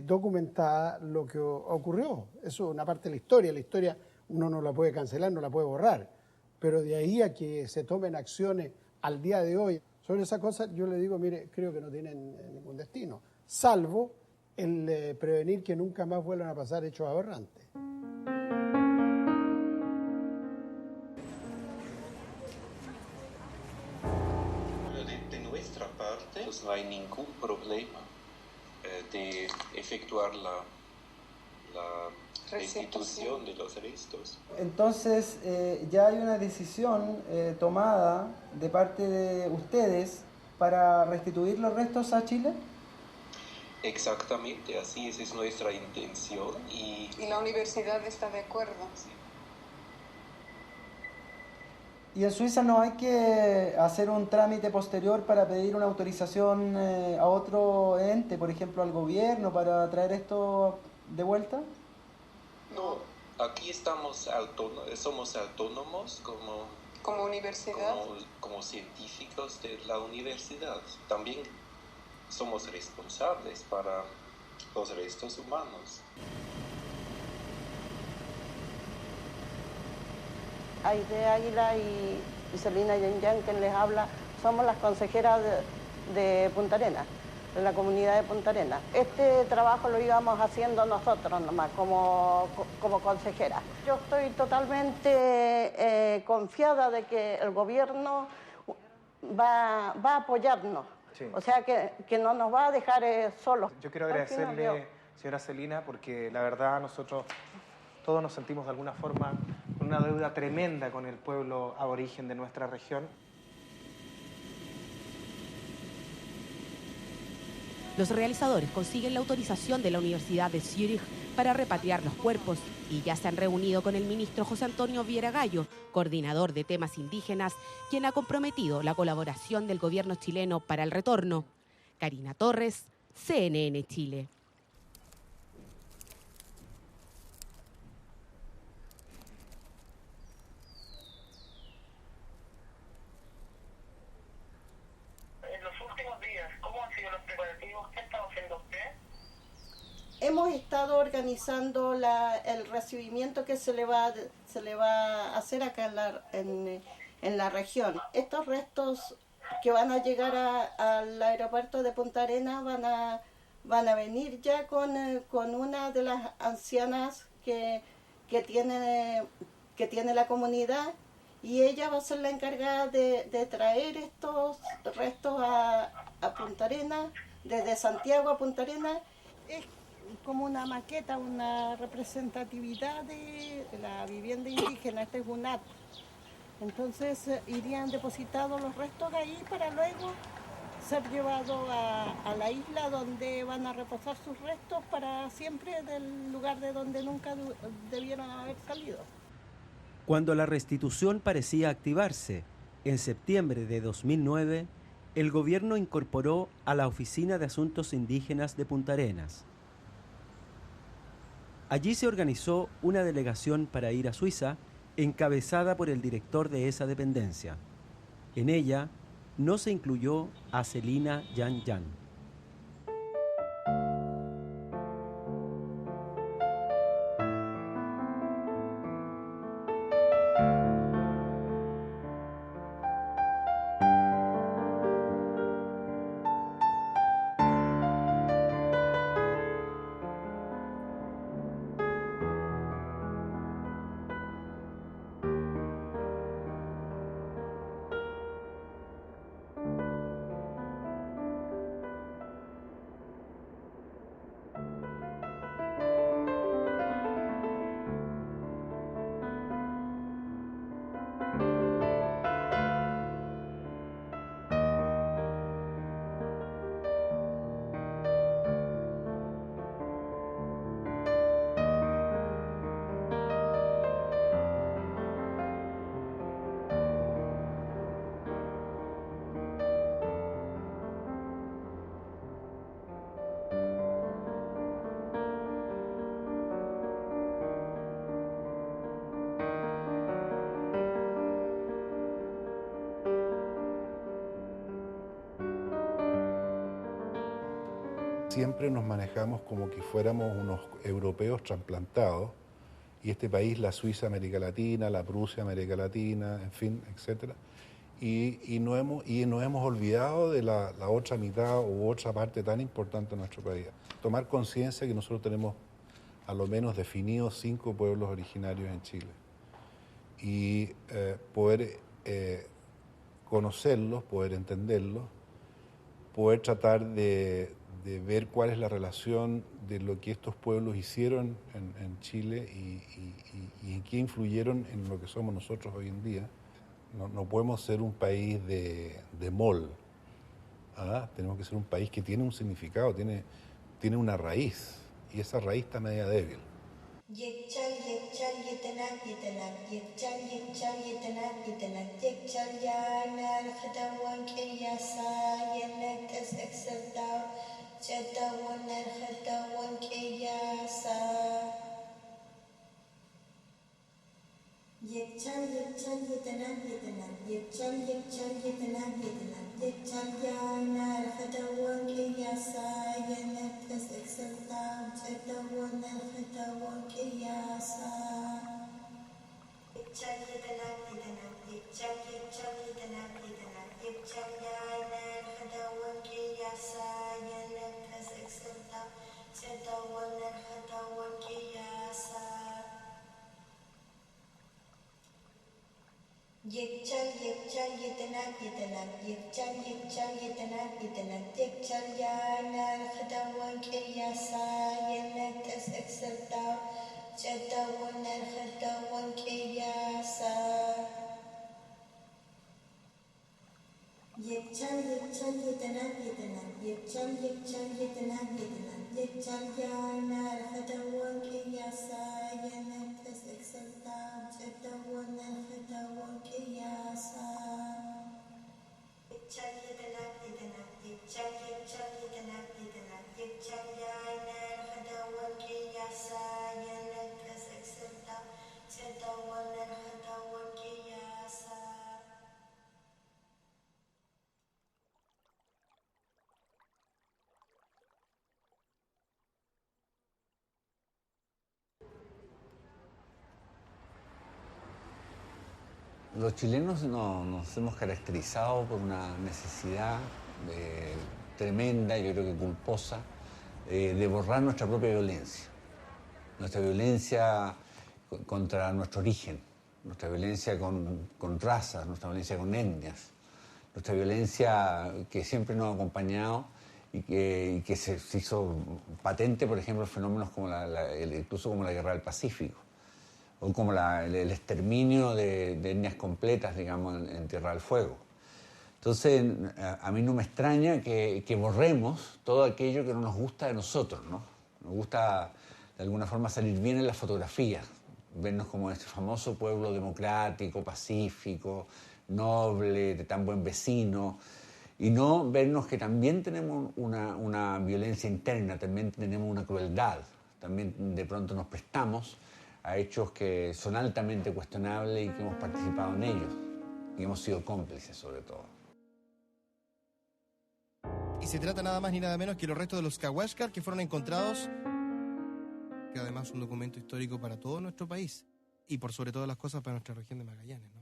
S21: documentada, lo que ocurrió. Eso es una parte de la historia. La historia uno no la puede cancelar, no la puede borrar. Pero de ahí a que se tomen acciones al día de hoy sobre esa cosa, yo le digo, mire, creo que no tienen ningún destino, salvo el prevenir que nunca más vuelvan a pasar hechos aberrantes.
S19: De nuestra parte, pues no hay ningún problema de efectuar la restitución de los restos.
S22: Entonces, ya hay una decisión tomada de parte de ustedes para restituir los restos a Chile.
S19: Exactamente, así es nuestra intención. Y
S18: la universidad está de acuerdo.
S19: Sí.
S22: ¿Y en Suiza no hay que hacer un trámite posterior para pedir una autorización a otro ente, por ejemplo al gobierno, para traer esto de vuelta?
S19: No, aquí somos autónomos como
S18: universidad,
S19: como científicos de la universidad. También somos responsables para los restos humanos.
S1: Aide Águila y Celina Yanyan, quien les habla, somos las consejeras de Punta Arenas, de la comunidad de Punta Arenas. Este trabajo lo íbamos haciendo nosotros nomás, como consejeras. Yo estoy totalmente confiada de que el gobierno va a apoyarnos.
S23: Sí.
S1: O sea, que no nos va a dejar solos.
S23: Yo quiero agradecerle, señora Celina, porque la verdad nosotros todos nos sentimos de alguna forma con una deuda tremenda con el pueblo aborigen de nuestra región.
S24: Los realizadores consiguen la autorización de la Universidad de Zúrich para repatriar los cuerpos y ya se han reunido con el ministro José Antonio Viera Gallo, coordinador de temas indígenas, quien ha comprometido la colaboración del gobierno chileno para el retorno. Karina Torres, CNN Chile.
S1: Hemos estado organizando el recibimiento que se le va a hacer acá en la región. Estos restos que van a llegar al aeropuerto de Punta Arenas van a venir ya con una de las ancianas que tiene la comunidad, y ella va a ser la encargada de traer estos restos a Punta Arenas, desde Santiago a Punta Arenas. Es como una maqueta, una representatividad de la vivienda indígena. Este es un acto. Entonces irían depositados los restos ahí para luego ser llevados a la isla donde van a reposar sus restos para siempre, del lugar de donde nunca debieron haber salido.
S3: Cuando la restitución parecía activarse, en septiembre de 2009, el gobierno incorporó a la Oficina de Asuntos Indígenas de Punta Arenas. Allí se organizó una delegación para ir a Suiza, encabezada por el director de esa dependencia. En ella no se incluyó a Celina Yanyan.
S4: siempre nos manejamos como que fuéramos unos europeos trasplantados, y este país, la Suiza América Latina, la Prusia América Latina, en fin, etc. Y nos hemos olvidado de la otra mitad u otra parte tan importante de nuestro país. Tomar conciencia que nosotros tenemos a lo menos definidos 5 pueblos originarios en Chile. Y poder conocerlos, poder entenderlos, poder tratar de ver cuál es la relación de lo que estos pueblos hicieron en Chile y en qué influyeron en lo que somos nosotros hoy en día. No podemos ser un país de mol. Tenemos que ser un país que tiene un significado, tiene una raíz, y esa raíz está media débil.
S6: Los chilenos nos hemos caracterizado por una necesidad tremenda, yo creo que culposa, de borrar nuestra propia violencia. Nuestra violencia contra nuestro origen, nuestra violencia con razas, nuestra violencia con etnias, nuestra violencia que siempre nos ha acompañado y que se hizo patente, por ejemplo, en fenómenos como incluso como la Guerra del Pacífico, o como el exterminio de etnias completas, digamos, en Tierra del Fuego. Entonces, a mí no me extraña que borremos todo aquello que no nos gusta de nosotros, ¿no? Nos gusta, de alguna forma, salir bien en las fotografías, vernos como este famoso pueblo democrático, pacífico, noble, de tan buen vecino, y no vernos que también tenemos una violencia interna, también tenemos una crueldad, también de pronto nos prestamos a hechos que son altamente cuestionables y que hemos participado en ellos, y hemos sido cómplices sobre todo.
S12: Y se trata nada más ni nada menos que los restos de los Cahuéscar que fueron encontrados, que además es un documento histórico para todo nuestro país, y por sobre todas las cosas para nuestra región de Magallanes, ¿no?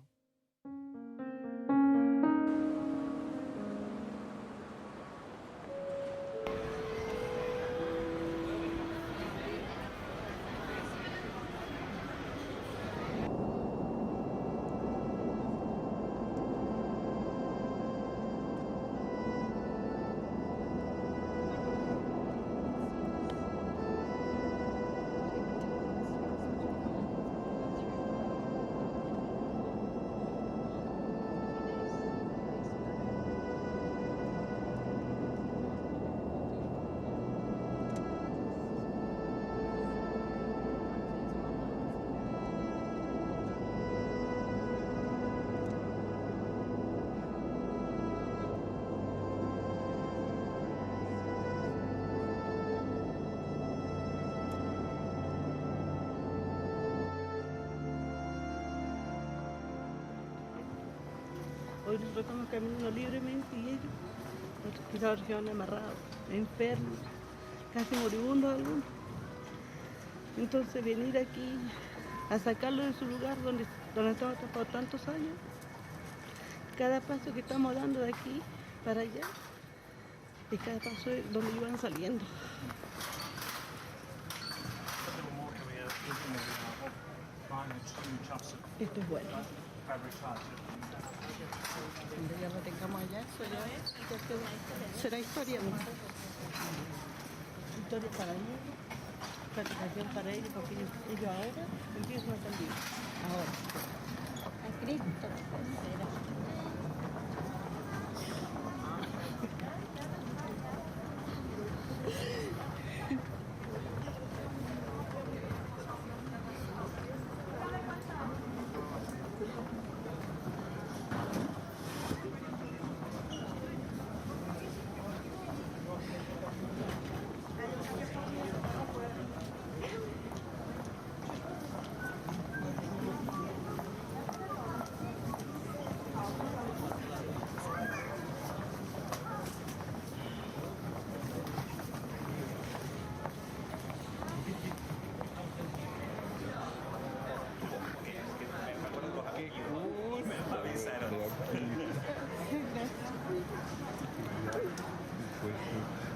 S15: Hoy nosotros estamos caminando libremente y ellos quizás quedaron amarrados, enfermos, casi moribundos algunos. Entonces venir aquí a sacarlo de su lugar donde estamos atrapados tantos años, cada paso que estamos dando de aquí para allá, y cada paso es donde iban saliendo. Esto es bueno.
S1: Cuando ya lo tengamos allá, eso ya será historia, ¿no?
S15: Historia para ellos, platicación para ellos, porque ellos ahora empiezan a salir. Ahora.
S1: A Cristo,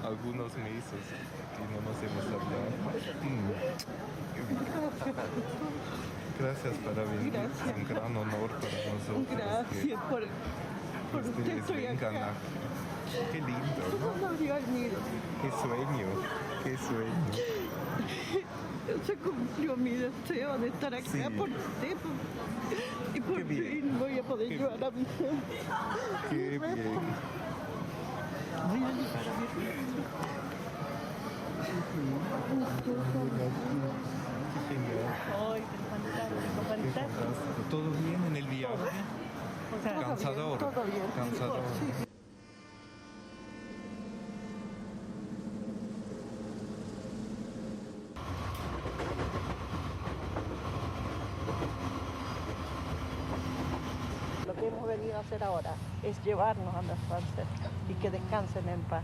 S17: Algunos meses que no nos hemos hablado. Gracias para venir,
S1: Gracias.
S17: es un gran honor para nosotros.
S1: Gracias por usted,
S17: ustedes
S1: estoy
S17: vengan
S1: acá.
S17: Qué lindo, ¿no?
S1: Dios mío.
S17: Qué sueño, qué sueño.
S1: Se cumplió mi deseo de estar acá
S17: Sí.
S1: por usted. Y por fin voy a poder llevar a mi gente.
S17: Qué bien.
S1: Voy a llevar a mi
S15: Ay, fantástico, fantástico.
S17: ¿Todo bien en el viaje? Cansador.
S1: Todo bien.
S17: Cansador.
S1: Sí. Lo que hemos venido a hacer ahora es llevarnos a nuestros ancestros y que descansen en paz.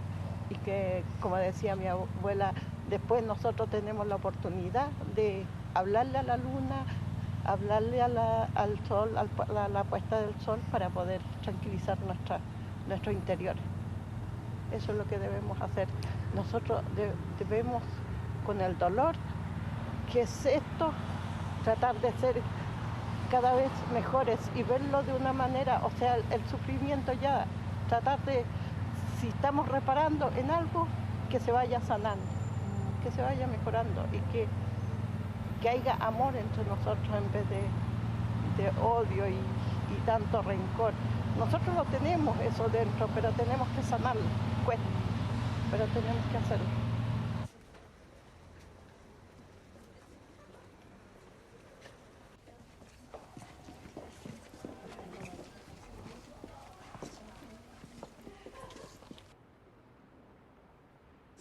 S1: Y que, como decía mi abuela, después nosotros tenemos la oportunidad de hablarle a la luna, hablarle al sol, a la puesta del sol, para poder tranquilizar nuestros interiores. Eso es lo que debemos hacer. Nosotros debemos, con el dolor que es esto, tratar de ser cada vez mejores y verlo de una manera, o sea, el sufrimiento ya, tratar de, si estamos reparando en algo, que se vaya sanando, que se vaya mejorando y que haya amor entre nosotros en vez de odio y tanto rencor. Nosotros lo tenemos eso dentro, pero tenemos que sanarlo, cuesta, pero tenemos que hacerlo.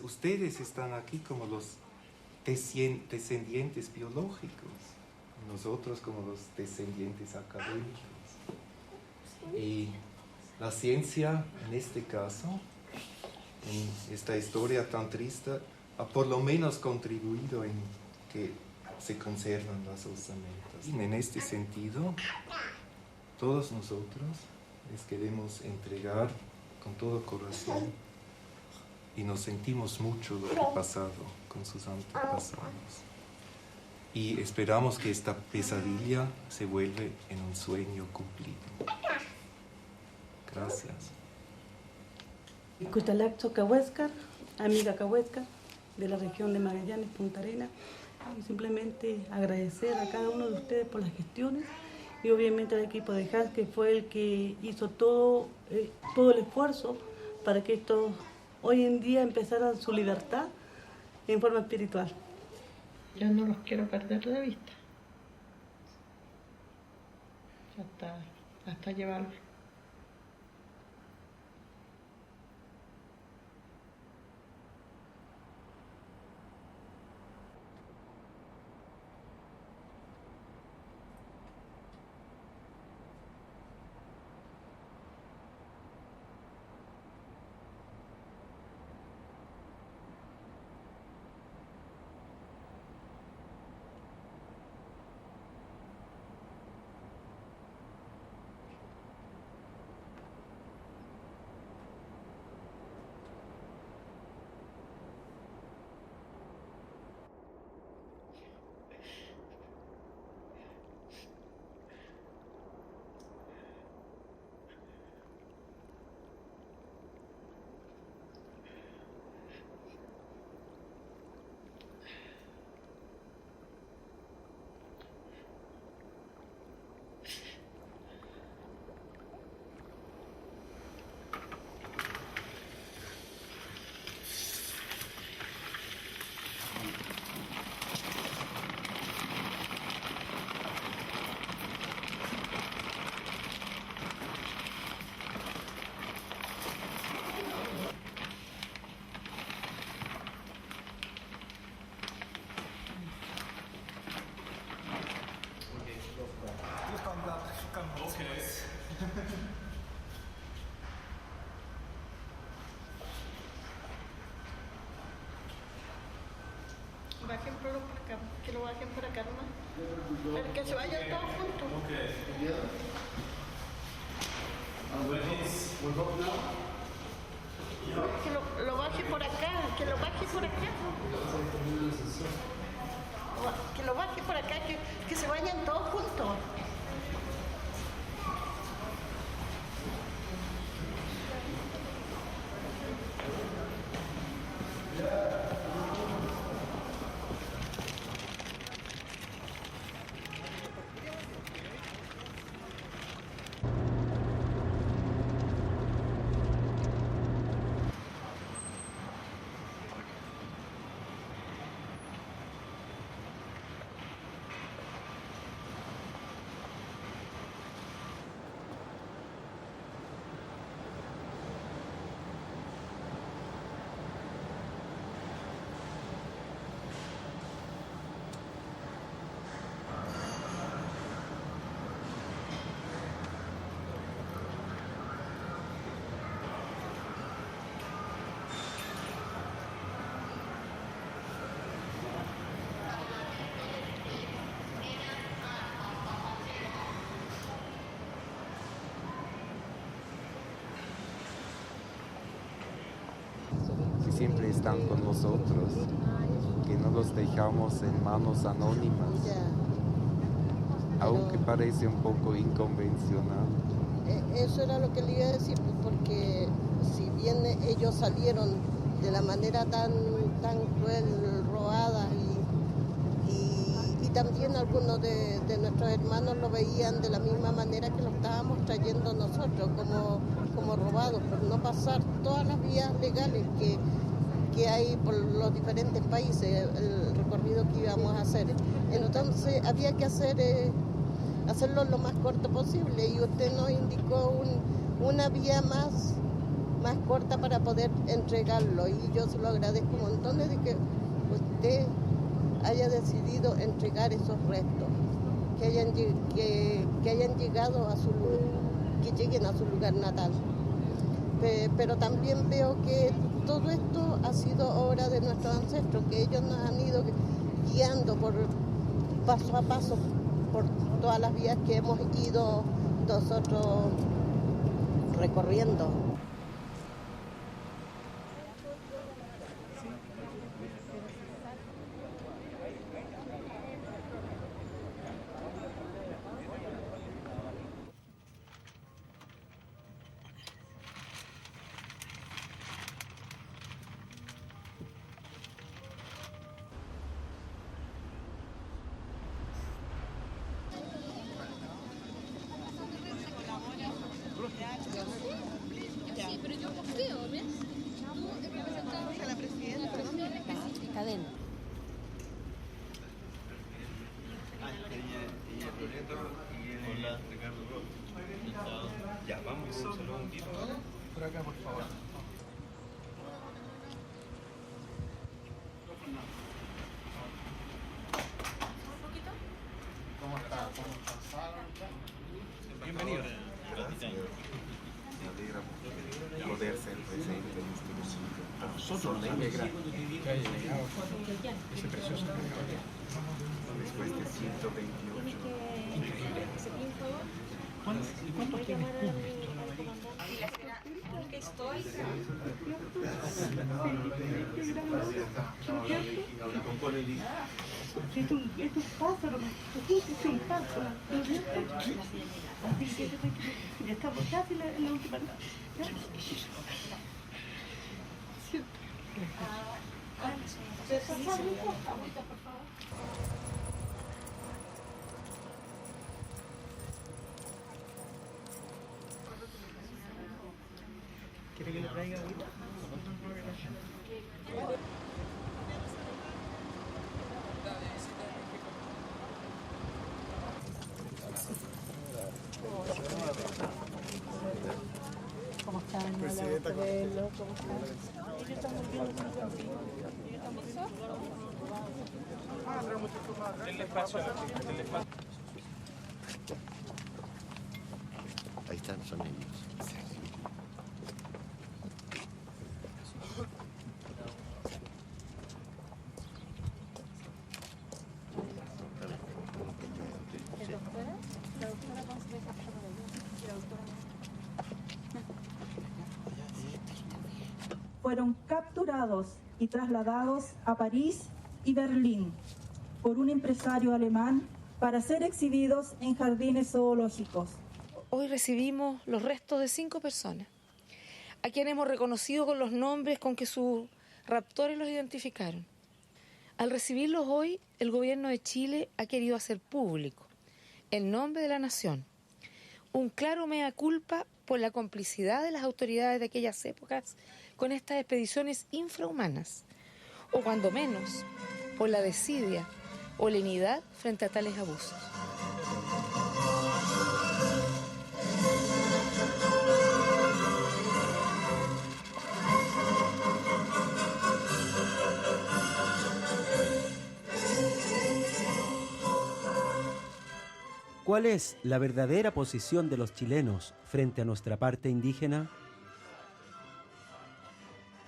S17: Ustedes están aquí como los descendientes biológicos, nosotros como los descendientes académicos. Y la ciencia, en este caso, en esta historia tan triste, ha por lo menos contribuido en que se conservan las osamentas. Y en este sentido, todos nosotros les queremos entregar con todo corazón y nos sentimos mucho lo que ha pasado con sus antepasados. Y esperamos que esta pesadilla se vuelva en un sueño cumplido. Gracias.
S15: Cutalacto Cahuéscar, amiga Cahuéscar, de la región de Magallanes, Punta Arenas. Y simplemente agradecer a cada uno de ustedes por las gestiones y obviamente al equipo de HAS, que fue el que hizo todo el esfuerzo para que estos hoy en día empezaran su libertad en forma espiritual.
S1: Yo no los quiero perder de vista. Hasta llevarlos. bajen por acá, que lo bajen por acá nomás. Pero que se vayan todos juntos. Que lo baje por acá, que lo baje por acá. Que lo baje por acá, que se vayan todos juntos.
S5: Que siempre están con nosotros, que no los dejamos en manos anónimas, aunque parece un poco inconvencional.
S1: Eso era lo que le iba a decir, porque si bien ellos salieron de la manera tan cruel, robada, y también algunos de nuestros hermanos lo veían de la misma manera que lo estábamos trayendo nosotros, como robados, por no pasar todas las vías legales que hay por los diferentes países, el recorrido que íbamos a hacer. Entonces había que hacerlo lo más corto posible, y usted nos indicó una vía más corta para poder entregarlo, y yo se lo agradezco un montón de que usted haya decidido entregar esos restos, que hayan llegado a su lugar, que lleguen a su lugar natal. Pero también veo que todo esto ha sido obra de nuestros ancestros, que ellos nos han ido guiando paso a paso por todas las vías que hemos ido nosotros recorriendo.
S9: Sí, pero yo posteo, ¿ves? Tú representamos a la presidenta, ¿no? Cadena.
S14: Hola, Ricardo Roth. Ya, vamos, solo un momentito. Por acá, por favor.
S16: ¿Cómo está? ¿Cómo pasaron?
S14: Bienvenido.
S5: Gracias. Me alegra poder ser presente en este recinto.
S14: A nosotros nos alegra que haya llegado ese precioso regalo.
S5: Después de 128.
S14: Increíble. ¿Cuántos tienes públicos?
S9: Que estoy.
S15: Es un pájaro, es un pájaro. Ya estamos casi en la última etapa.
S14: ¿Quiere que le traiga ahorita?
S15: ¿Cómo están?
S14: Presidenta,
S15: ¿Cómo están? Ellos están volviendo muy contigo.
S14: Denle espacio, denle espacio.
S16: Ahí están, son ellos.
S2: fueron capturados y trasladados a París y Berlín por un empresario alemán para ser exhibidos en jardines zoológicos.
S7: Hoy recibimos los restos de 5 personas, a quienes hemos reconocido con los nombres con que sus raptores los identificaron. Al recibirlos hoy, el gobierno de Chile ha querido hacer público, en nombre de la nación, un claro mea culpa por la complicidad de las autoridades de aquellas épocas con estas expediciones infrahumanas, o cuando menos, por la desidia o lenidad frente a tales abusos.
S3: ¿Cuál es la verdadera posición de los chilenos frente a nuestra parte indígena?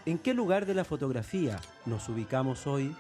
S3: ¿En qué lugar de la fotografía nos ubicamos hoy?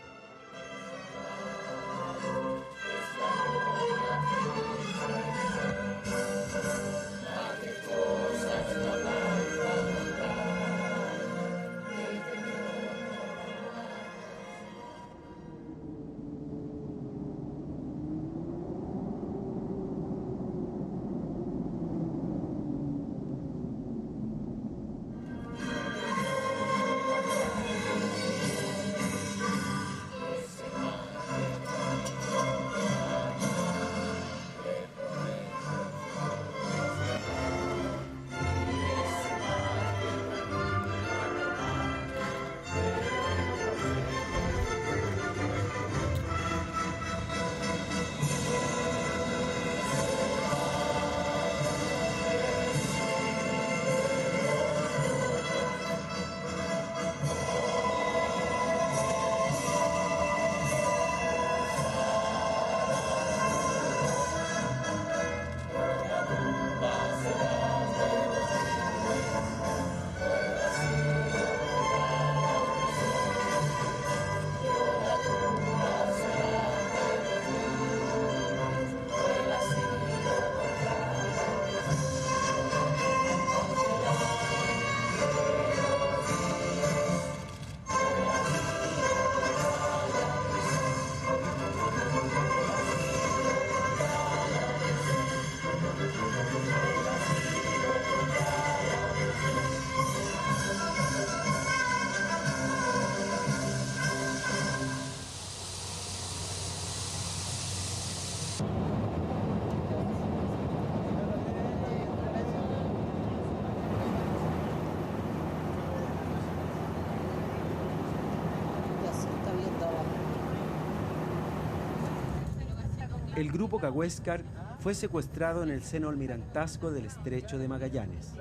S3: El grupo Cahuéscar fue secuestrado en el seno almirantazgo del Estrecho de Magallanes.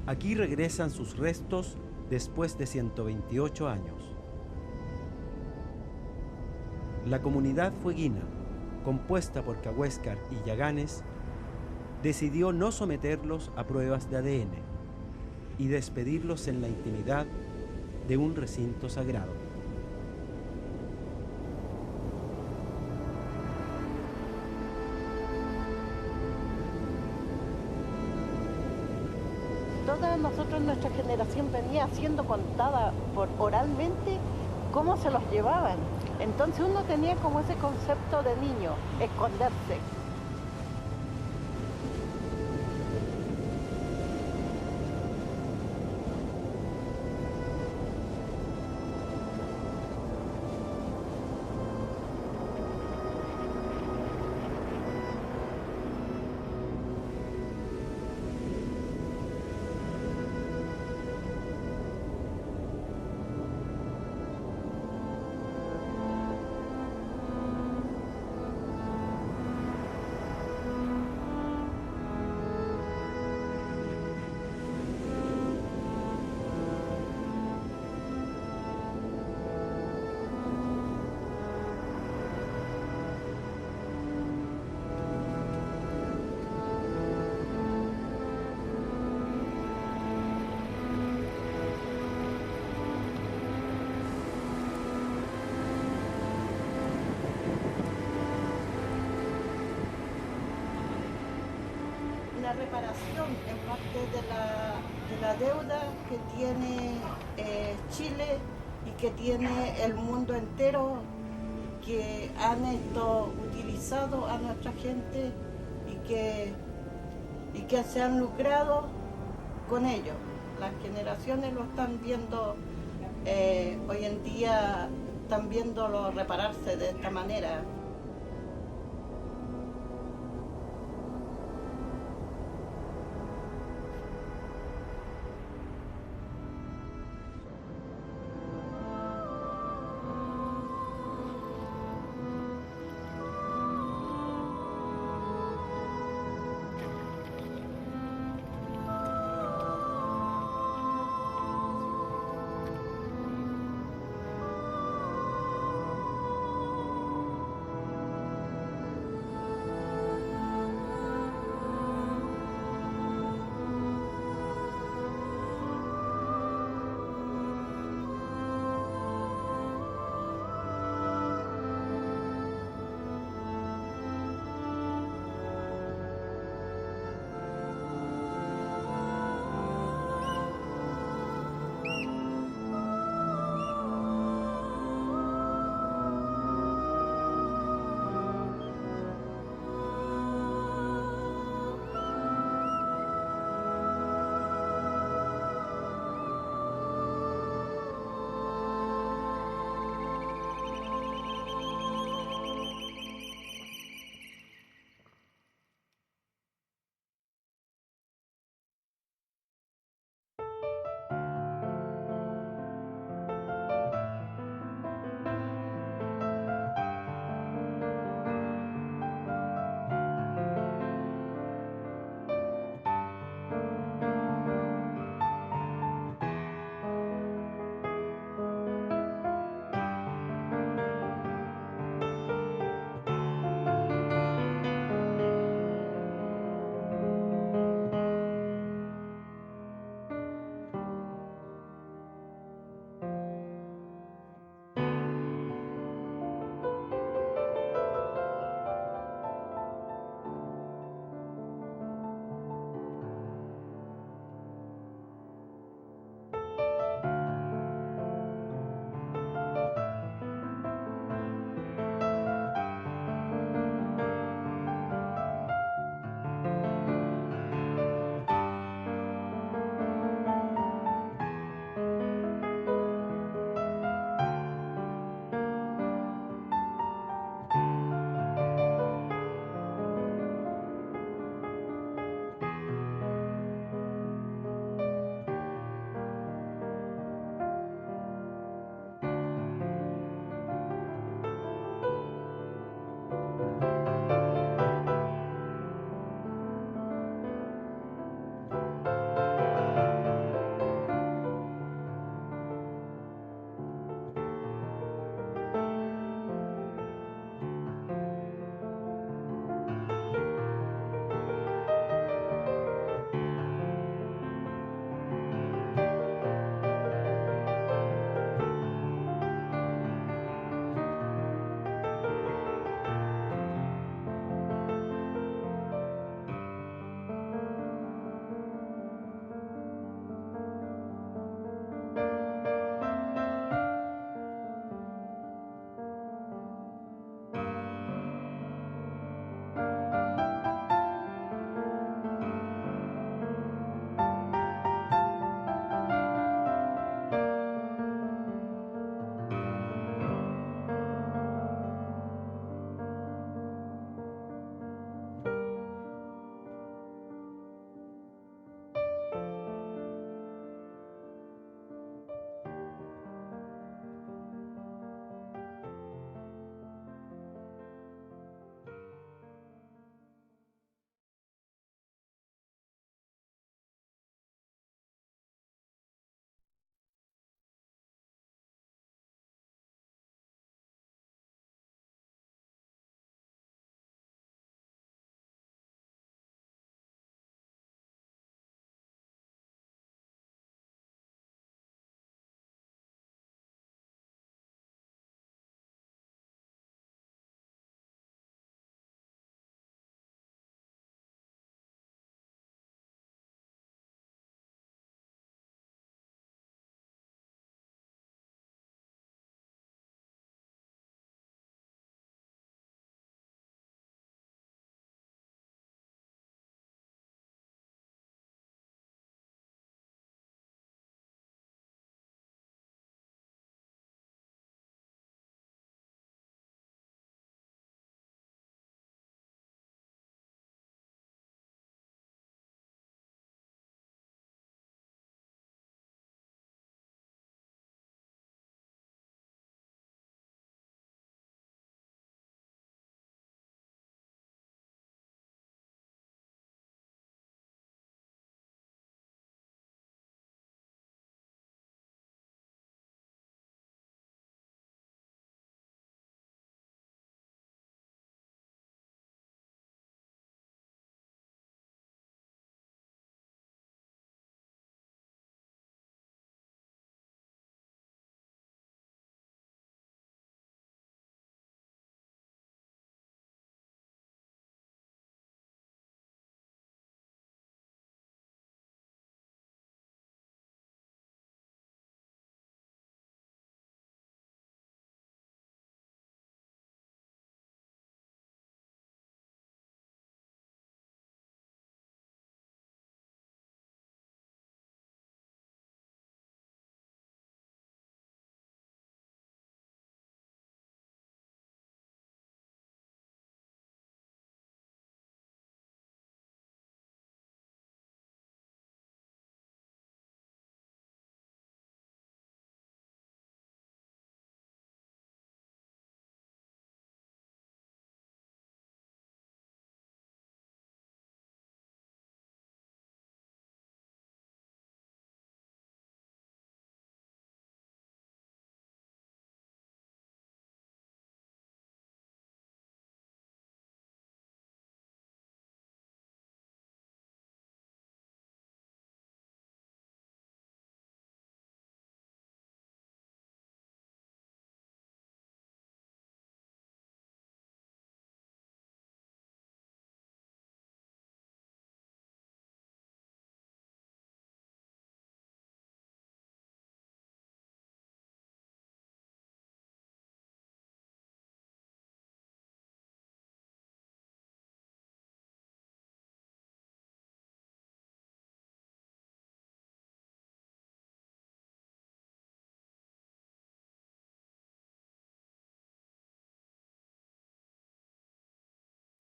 S3: Aquí regresan sus restos después de 128 años. La comunidad fueguina, compuesta por Cahuéscar y Yaganes, decidió no someterlos a pruebas de ADN y despedirlos en la intimidad de un recinto sagrado.
S1: Toda nosotros, nuestra generación venía siendo contada oralmente cómo se los llevaban. Entonces uno tenía como ese concepto de niño, esconderse. La reparación en parte de la deuda que tiene Chile y que tiene el mundo entero, que han utilizado a nuestra gente y que se han lucrado con ello. Las generaciones lo están viendo hoy en día, están viéndolo repararse de esta manera.